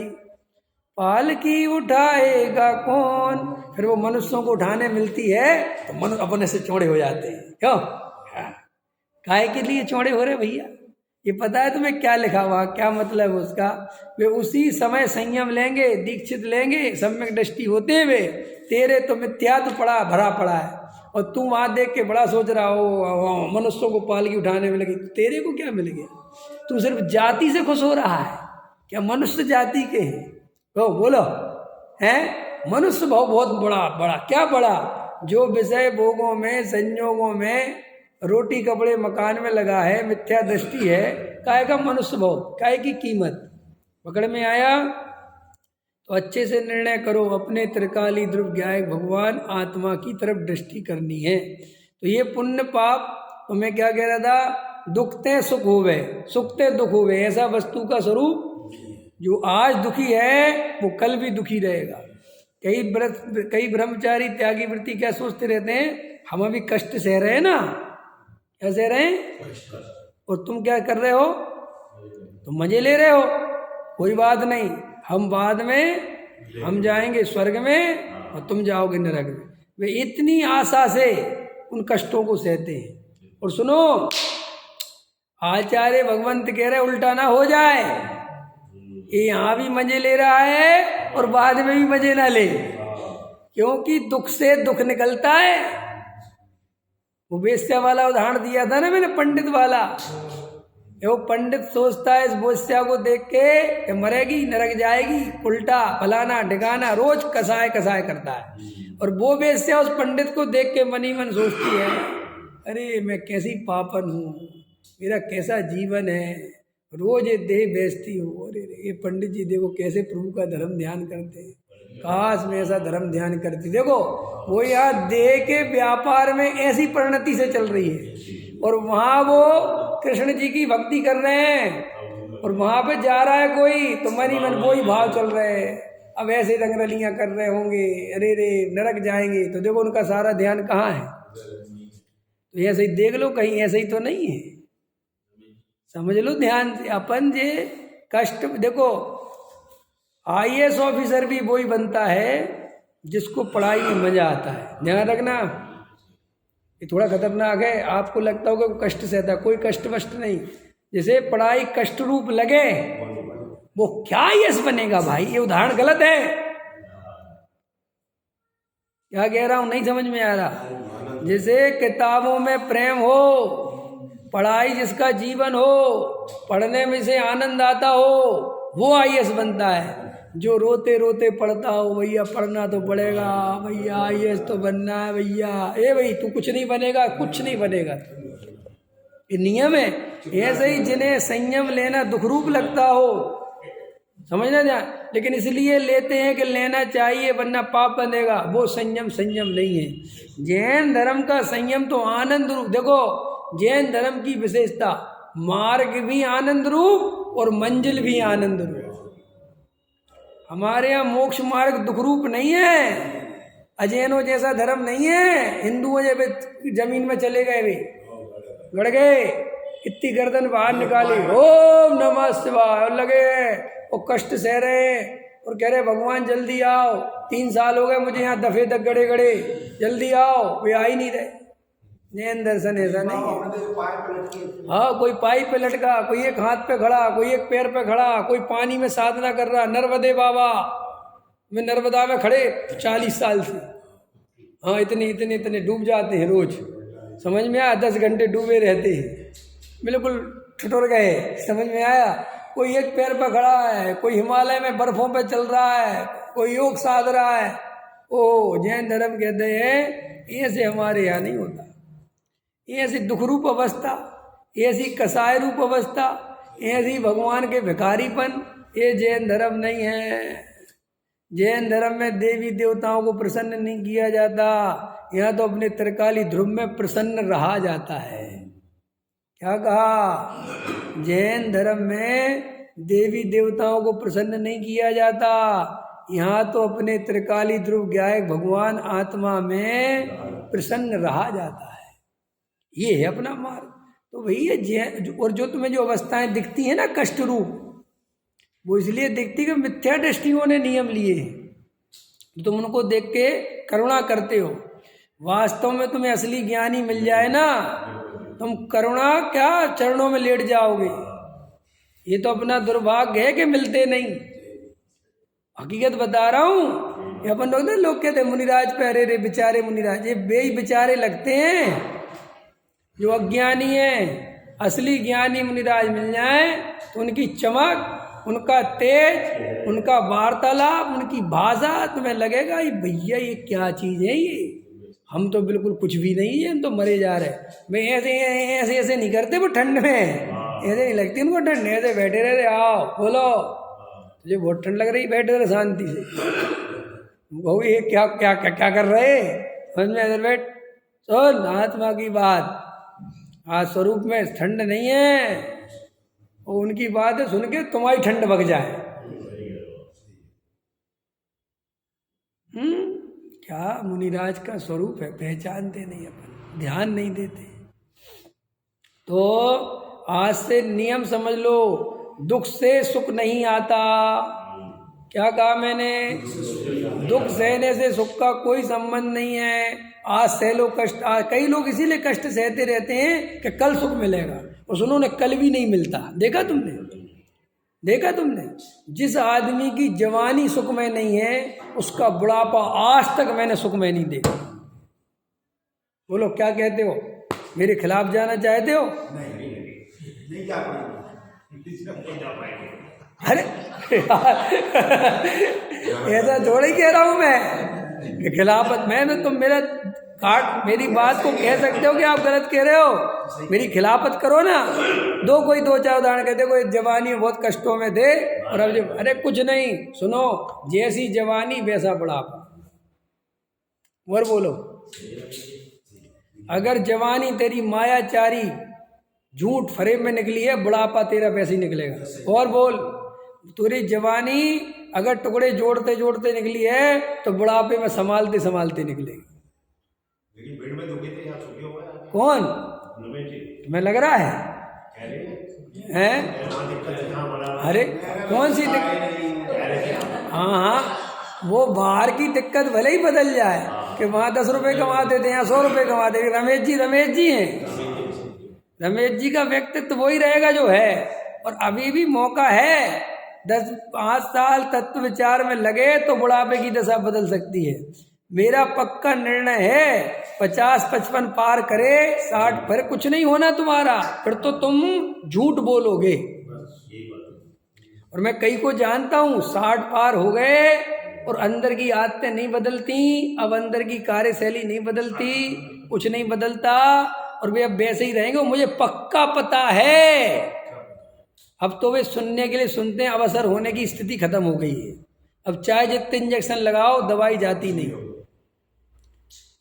पालकी उठाएगा कौन। फिर वो मनुष्यों को उठाने मिलती है तो मनुष्य अपने से चौड़े हो जाते हैं। क्यों? काहे के लिए चौड़े हो रहे भैया? ये पता है तुम्हें क्या लिखा हुआ, क्या मतलब उसका? वे उसी समय संयम लेंगे, दीक्षित लेंगे, सम्यक दृष्टि होते हुए। तेरे तो मिथ्यात्व पड़ा भरा पड़ा है, और तू वहां देख के बड़ा सोच रहा हो मनुष्यों को पालकी उठाने में लगी। तेरे को क्या मिल गया? तू सिर्फ जाति से खुश हो रहा है क्या? मनुष्य जाति के हैं तो बोलो हैं। मनुष्य भाव बहुत बड़ा बड़ा, क्या बड़ा? जो विषय भोगों में, संयोगों में, रोटी कपड़े मकान में लगा है, मिथ्या दृष्टि है, काय का मनुष्य भाव, काय की कीमत। पकड़ में आया? तो अच्छे से निर्णय करो, अपने त्रिकाली ध्रुव ज्ञायक भगवान आत्मा की तरफ दृष्टि करनी है। तो ये पुण्य पाप, तो मैं क्या कह रहा था, दुखते सुख होवे, सुखते दुख होवे, ऐसा वस्तु का स्वरूप। जो आज दुखी है वो कल भी दुखी रहेगा। कई ब्रह्मचारी त्यागी वृत्ति क्या सोचते रहते हैं, हम अभी कष्ट सह रहे हैं ना, क्या सह रहे हैं, और तुम क्या कर रहे हो, तुम मजे ले रहे हो। कोई बात नहीं, हम बाद में हम जाएंगे स्वर्ग में और तुम जाओगे नरक में। वे इतनी आशा से उन कष्टों को सहते हैं। और सुनो, आचार्य भगवंत कह रहे उल्टा ना हो जाए, ये यहाँ भी मजे ले रहा है और बाद में भी मजे ना ले, क्योंकि दुख से दुख निकलता है। वो वेश्या वाला उदाहरण दिया था ना मैंने, पंडित वाला। वो पंडित सोचता है इस वेश्या को देख के कि मरेगी, नरक जाएगी, उल्टा फलाना ढिकाना रोज कसाय कसाय करता है। और वो वेश्या उस पंडित को देख के मन ही मन सोचती है, अरे मैं कैसी पापन हूँ, मेरा कैसा जीवन है, रोज ये देह बेचती हूँ। अरे ये पंडित जी देखो कैसे प्रभु का धर्म ध्यान करते हैं, काश मैं ऐसा धर्म ध्यान करती। देखो वो यहाँ देह के व्यापार में ऐसी परिणति से चल रही है, और वहाँ वो कृष्ण जी की भक्ति कर रहे हैं, और वहाँ पे जा रहा है कोई तो मन ही मन वही भाव चल रहे हैं। अब ऐसे रंगरलियाँ कर रहे होंगे, अरे रे नरक जाएंगे, तो देखो उनका सारा ध्यान कहाँ है। तो ऐसे ही देख लो, कहीं ऐसे ही तो नहीं है, समझ लो ध्यान से। अपन जे कष्ट देखो, IAS ऑफिसर भी वही बनता है जिसको पढ़ाई में मजा आता है। ध्यान रखना, ये थोड़ा खतरनाक है। आपको लगता होगा कि कष्ट सहता, कोई कष्ट वष्ट नहीं। जैसे पढ़ाई कष्ट रूप लगे वो क्या IAS बनेगा भाई, ये उदाहरण गलत है। क्या कह रहा हूं, नहीं समझ में आ रहा। जैसे किताबों में प्रेम हो, पढ़ाई जिसका जीवन हो, पढ़ने में से आनंद आता हो, वो IAS बनता है। जो रोते रोते पढ़ता हो, भैया पढ़ना तो पड़ेगा भैया, IAS तो बनना है भैया, ए भाई तू कुछ नहीं बनेगा, कुछ नहीं बनेगा, ये नियम है। ऐसे ही जिन्हें संयम लेना दुख रूप लगता हो, समझना ध्यान, लेकिन इसलिए लेते हैं कि लेना चाहिए वरना पाप बनेगा, वो संयम नहीं है। जैन धर्म का संयम तो आनंद रूप। देखो जैन धर्म की विशेषता, मार्ग भी आनंद रूप और मंजिल भी आनंद रूप। हमारे यहाँ मोक्ष मार्ग दुख रूप नहीं है, अजैनों जैसा धर्म नहीं है। हिंदुओं जैसे जमीन में चले गए, वे गड़ गए, इतनी गर्दन बाहर निकाली, ओम नमः शिवाय, और लगे और कष्ट सह रहे और कह रहे भगवान जल्दी आओ, 3 साल हो गए मुझे यहाँ दफे तक गड़े गड़े, जल्दी आओ, वे आ ही नहीं रहे। जैन दर्शन ऐसा नहीं है। हाँ, कोई पाई पे लटका, कोई एक हाथ पे खड़ा, कोई एक पैर पे खड़ा, कोई पानी में साधना कर रहा। नर्मदे बाबा में नर्मदा में खड़े 40 साल से, हाँ इतने डूब जाते हैं रोज, समझ में आया, 10 घंटे डूबे रहते हैं, बिल्कुल ठिठुर गए, समझ में आया। कोई एक पैर पे खड़ा है, कोई हिमालय में बर्फों पे चल रहा है, कोई योग साध रहा है। ओ जैन धर्म कहते हैं ऐसे हमारे यहाँ नहीं होता। ऐसी दुख रूप अवस्था, ऐसी कसाय रूप अवस्था, ऐसी भगवान के भिखारीपन, ये जैन धर्म नहीं है। जैन धर्म में देवी देवताओं को प्रसन्न नहीं किया जाता, यहाँ तो अपने त्रिकाली ध्रुव में प्रसन्न रहा जाता है। क्या कहा, जैन धर्म में देवी देवताओं को प्रसन्न नहीं किया जाता, यहाँ तो अपने त्रिकाली ध्रुव गायक भगवान आत्मा में प्रसन्न रहा जाता है। ये है अपना मार्ग। तो भैया और जो तुम्हें जो अवस्थाएं दिखती है ना कष्ट रूप, वो इसलिए दिखती कि मिथ्या दृष्टियों ने नियम लिए हैं। तुम उनको देख के करुणा करते हो, वास्तव में तुम्हें असली ज्ञानी मिल जाए ना, तुम करुणा क्या चरणों में लेट जाओगे। ये तो अपना दुर्भाग्य है कि मिलते नहीं। हकीकत बता रहा हूँ। ये अपन लोग कहते हैं मुनिराज पे, अरे रे बेचारे मुनिराज, ये बेचारे लगते हैं जो अज्ञानी है। असली ज्ञानी मुनिराज मिल जाए तो उनकी चमक, उनका तेज, उनका वार्तालाप, उनकी भाषा, तुम्हें लगेगा ये भैया ये क्या चीज़ है, ये हम तो बिल्कुल कुछ भी नहीं है, हम तो मरे जा रहे हैं। मैं ऐसे नहीं करते वो ठंड में, ऐसे नहीं लगती उनको ठंड, ऐसे बैठे रहते, आओ बोलो तुझे बहुत ठंड लग रही, बैठे रहे शांति से। वो ये क्या क्या क्या क्या कर रहे, समझ में इधर बैठ सुन आत्मा की बात। आज स्वरूप में ठंड नहीं है, वो उनकी बात है सुन के तुम्हारी ठंड भग जाए। क्या मुनिराज का स्वरूप है, पहचानते नहीं, अपन ध्यान नहीं देते। तो आज से नियम समझ लो, दुख से सुख नहीं आता। क्या कहा मैंने? दुख सहने से सुख का कोई संबंध नहीं है। आज सह लो कष्ट। आज कई लोग इसीलिए कष्ट सहते रहते हैं कि कल सुख मिलेगा, और सुनो ने कल भी नहीं मिलता। देखा तुमने? देखा तुमने? जिस आदमी की जवानी सुखमय नहीं है उसका बुढ़ापा आज तक मैंने सुखमय नहीं देखा। बोलो क्या कहते हो? मेरे खिलाफ जाना चाहते हो? नहीं जा पाएंगे। अरे ऐसा थोड़ा ही कह रहा हूं मैं खिलाफत। मैं तुम मेरा काट मेरी बात को कह सकते हो कि आप गलत कह रहे हो, मेरी खिलाफत करो ना। कोई दो चार उदाहरण कहते, कोई जवानी में बहुत कष्टों में थे और अब जब, अरे कुछ नहीं, सुनो, जैसी जवानी वैसा बुढ़ापा। और बोलो, अगर जवानी तेरी मायाचारी झूठ फरेब में निकली है, बुढ़ापा तेरा वैसे ही निकलेगा। और बोल, तेरी जवानी अगर टुकड़े जोड़ते जोड़ते निकली है तो बुढ़ापे में संभालते संभालते निकलेगी। लेकिन पेट में दुखी थे, कौन? तुम्हें लग रहा है? अरे कौन सी दिक्कत? हाँ, वो बाहर की दिक्कत भले ही बदल जाए कि वहाँ 10 रुपए कमाते थे, यहाँ 100 रुपए कमाते थे। रमेश जी हैं। रमेश जी का व्यक्तित्व वही रहेगा जो है। और अभी भी मौका है, 5 साल तत्व विचार में लगे तो बुढ़ापे की दशा बदल सकती है। मेरा पक्का निर्णय है, 50-55 पार करे, 60 पर कुछ नहीं होना तुम्हारा, फिर तो तुम झूठ बोलोगे। और मैं कई को जानता हूँ 60 पार हो गए और अंदर की आदतें नहीं बदलती, अब अंदर की कार्यशैली नहीं बदलती, कुछ नहीं बदलता, और वे अब वैसे ही रहेंगे। मुझे पक्का पता है। अब तो वे सुनने के लिए सुनते हैं, अवसर होने की स्थिति खत्म हो गई है। अब चाहे जितने इंजेक्शन लगाओ, दवाई जाती नहीं।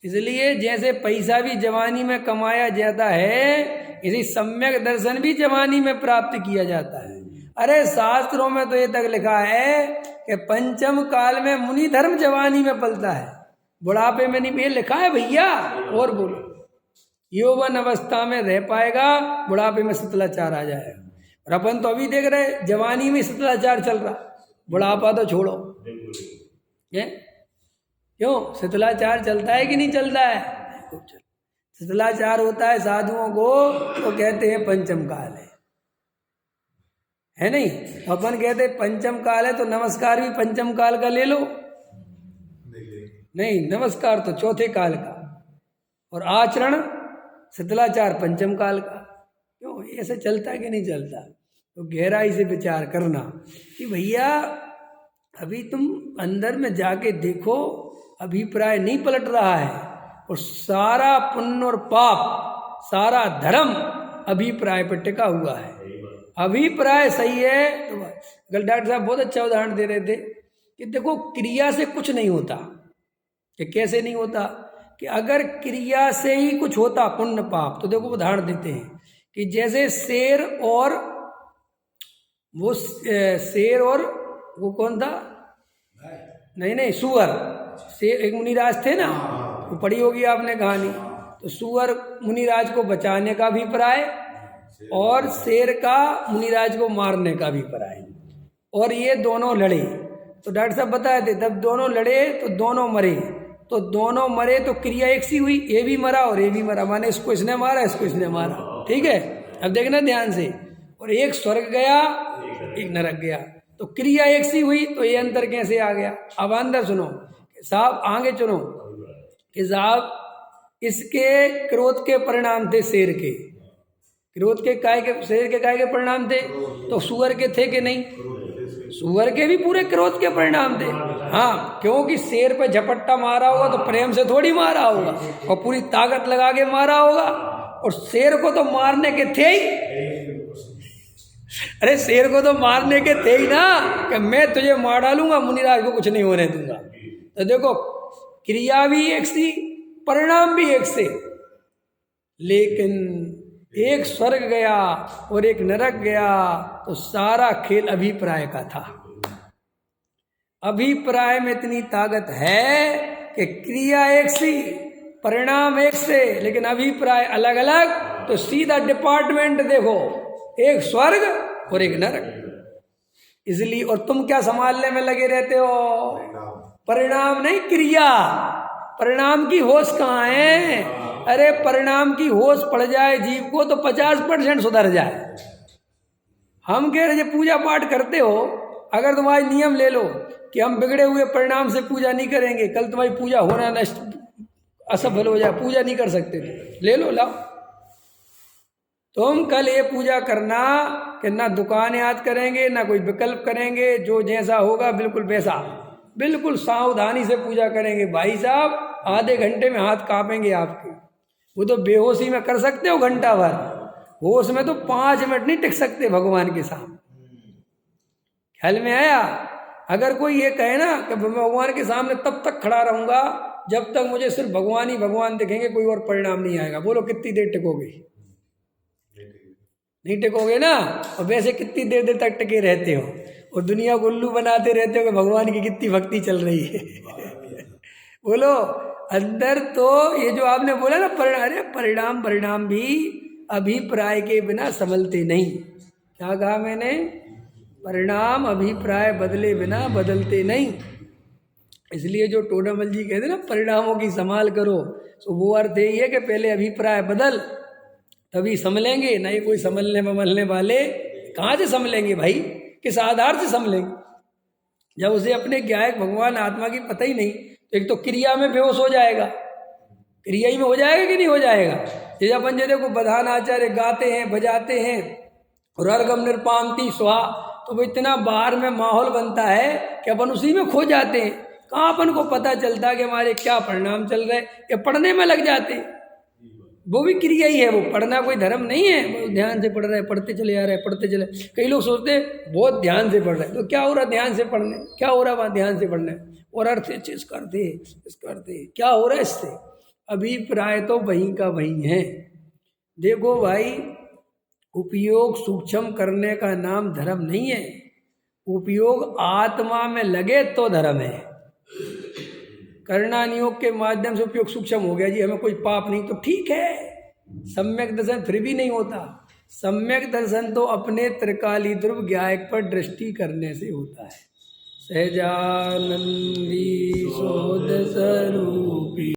इसलिए जैसे पैसा भी जवानी में कमाया जाता है, इसी सम्यक दर्शन भी जवानी में प्राप्त किया जाता है। अरे शास्त्रों में तो ये तक लिखा है कि पंचम काल में मुनि धर्म जवानी में पलता है, बुढ़ापे में नहीं। ये लिखा है भैया। और बोलो, यौवन अवस्था में रह पाएगा, बुढ़ापे में शिथिलाचार आ जाएगा। और अपन तो अभी देख रहे, जवानी में शिथिलाचार चल रहा, बुढ़ापा तो छोड़ो। क्यों? शिथिलाचार चलता है कि नहीं चलता है? शिथिलाचार होता है साधुओं को तो कहते हैं पंचम काल है नहीं? अपन कहते पंचम काल है तो नमस्कार भी पंचम काल का ले लो। नहीं, नमस्कार तो चौथे काल का, और आचरण शिथिलाचार पंचम काल का। क्यों? ऐसे चलता कि नहीं चलता? तो गहराई से विचार करना कि भैया अभी तुम अंदर में जाके देखो, अभिप्राय नहीं पलट रहा है, और सारा पुण्य और पाप, सारा धर्म अभिप्राय पर टिका हुआ है। अभिप्राय सही है तो कल डॉक्टर साहब बहुत अच्छा उदाहरण दे रहे थे कि देखो, क्रिया से कुछ नहीं होता। कि कैसे नहीं होता? कि अगर क्रिया से ही कुछ होता, पुण्य पाप, तो देखो उदाहरण देते हैं कि जैसे शेर और वो कौन था? नहीं, सुअर। शेर, एक मुनिराज थे ना, वो पढ़ी होगी आपने कहानी। तो सुअर मुनिराज को बचाने का अभिप्राय और शेर का मुनिराज को मारने का अभिप्राय, और ये दोनों लड़े। तो डॉक्टर साहब बताए थे, जब दोनों लड़े तो दोनों मरे। तो दोनों मरे तो क्रिया एक सी हुई, ये भी मरा और ये भी मरा, माने इसको इसने मारा, इसको इसने मारा। ठीक है, अब देखना ध्यान से। और एक स्वर्ग गया, एक नरक गया, तो क्रिया एक सी हुई, तो ये अंतर कैसे आ गया? अब अंदर सुनो साहब, आगे चुनो कि साहब इसके क्रोध के परिणाम थे, शेर के क्रोध के, काय के, शेर के काय के परिणाम थे? तो सुअर के थे कि नहीं? सुअर के भी पूरे क्रोध के परिणाम थे। हाँ, क्योंकि शेर पे झपट्टा मारा होगा तो प्रेम से थोड़ी मारा होगा, और पूरी ताकत लगा के मारा होगा। और शेर को तो मारने के थे ही, अरे शेर को तो मारने के थे ही ना, कि मैं तुझे मार डालूंगा, मुनिराज को कुछ नहीं होने दूंगा। तो देखो, क्रिया भी एक सी, परिणाम भी एक से, लेकिन एक स्वर्ग गया और एक नरक गया, तो सारा खेल अभिप्राय का था। अभिप्राय में इतनी ताकत है कि क्रिया एक सी, परिणाम एक से, लेकिन अभिप्राय अलग अलग। तो सीधा डिपार्टमेंट देखो, एक स्वर्ग और एक नरक। इसलिए, और तुम क्या संभालने में लगे रहते हो? परिणाम नहीं, क्रिया। परिणाम की होश कहाँ है? अरे परिणाम की होश पड़ जाए जीव को तो 50% सुधर जाए। हम कह रहे पूजा पाठ करते हो, अगर तुम्हारी नियम ले लो कि हम बिगड़े हुए परिणाम से पूजा नहीं करेंगे, कल तुम्हारी पूजा होना नष्ट असफल हो जाए, पूजा नहीं कर सकते, ले लो, लाओ। तुम कल ये पूजा करना कि ना दुकान याद करेंगे ना कोई विकल्प करेंगे, जो जैसा होगा बिल्कुल वैसा, बिल्कुल सावधानी से पूजा करेंगे। भाई साहब आधे घंटे में हाथ कांपेंगे आपके, वो तो बेहोशी में कर सकते हो घंटा भर, होश में तो 5 मिनट नहीं टिक सकते भगवान के सामने। ख्याल में आया? अगर कोई ये कहे ना कि मैं भगवान के सामने तब तक खड़ा रहूंगा जब तक मुझे सिर्फ भगवान ही भगवान दिखेंगे, कोई और परिणाम नहीं आएगा, बोलो कितनी देर टिकोगे? नहीं टिकोगे ना। और वैसे कितनी देर देर तक टिके रहते हो और दुनिया को उल्लू बनाते रहते हो कि भगवान की कितनी भक्ति चल रही है। बोलो अंदर तो ये जो आपने बोला ना परिणाम, परिणाम भी अभिप्राय के बिना संभलते नहीं। क्या कहा मैंने? परिणाम अभिप्राय बदले बिना बदलते नहीं। इसलिए जो टोडामल जी कहते ना परिणामों की संभाल करो, तो वो अर्थ यही है कि पहले अभिप्राय बदल, तभी संभलेंगे। नहीं कोई संभलने बमलने वाले कहाँ से संभलेंगे भाई? किस आधार से संभलेंगे? जब उसे अपने ज्ञायक भगवान आत्मा की पता ही नहीं, तो एक तो क्रिया में बेहोश हो जाएगा, क्रिया ही में हो जाएगा कि नहीं हो जाएगा? जैसे अपन जो देखो बधान आचार्य गाते हैं बजाते हैं और अर्गम निरपामती स्वाहा, तो वो इतना बाहर में माहौल बनता है कि अपन उसी में खो जाते हैं। कहाँ अपन को पता चलता है कि हमारे क्या परिणाम चल रहे, या पढ़ने में लग जाते हैं। वो भी क्रिया ही है, वो पढ़ना कोई धर्म नहीं है। वो ध्यान से पढ़ रहे, पढ़ते चले आ रहे, पढ़ते चले। कई लोग सोचते बहुत ध्यान से पढ़ रहे, तो क्या हो रहा ध्यान से पढ़ने? क्या हो रहा वहाँ ध्यान से पढ़ने? और अर्थ इस करते क्या हो रहा है इससे? अभिप्राय तो वहीं का वहीं है। देखो भाई, उपयोग सूक्ष्म करने का नाम धर्म नहीं है, उपयोग आत्मा में लगे तो धर्म है। करना नियोग के माध्यम से उपयोग सूक्ष्म हो गया जी, हमें कोई पाप नहीं, तो ठीक है। सम्यक दर्शन फिर भी नहीं होता। सम्यक दर्शन तो अपने त्रिकाली ध्रुव ज्ञायक पर दृष्टि करने से होता है। सहजानंदी शोध स्वरूपी।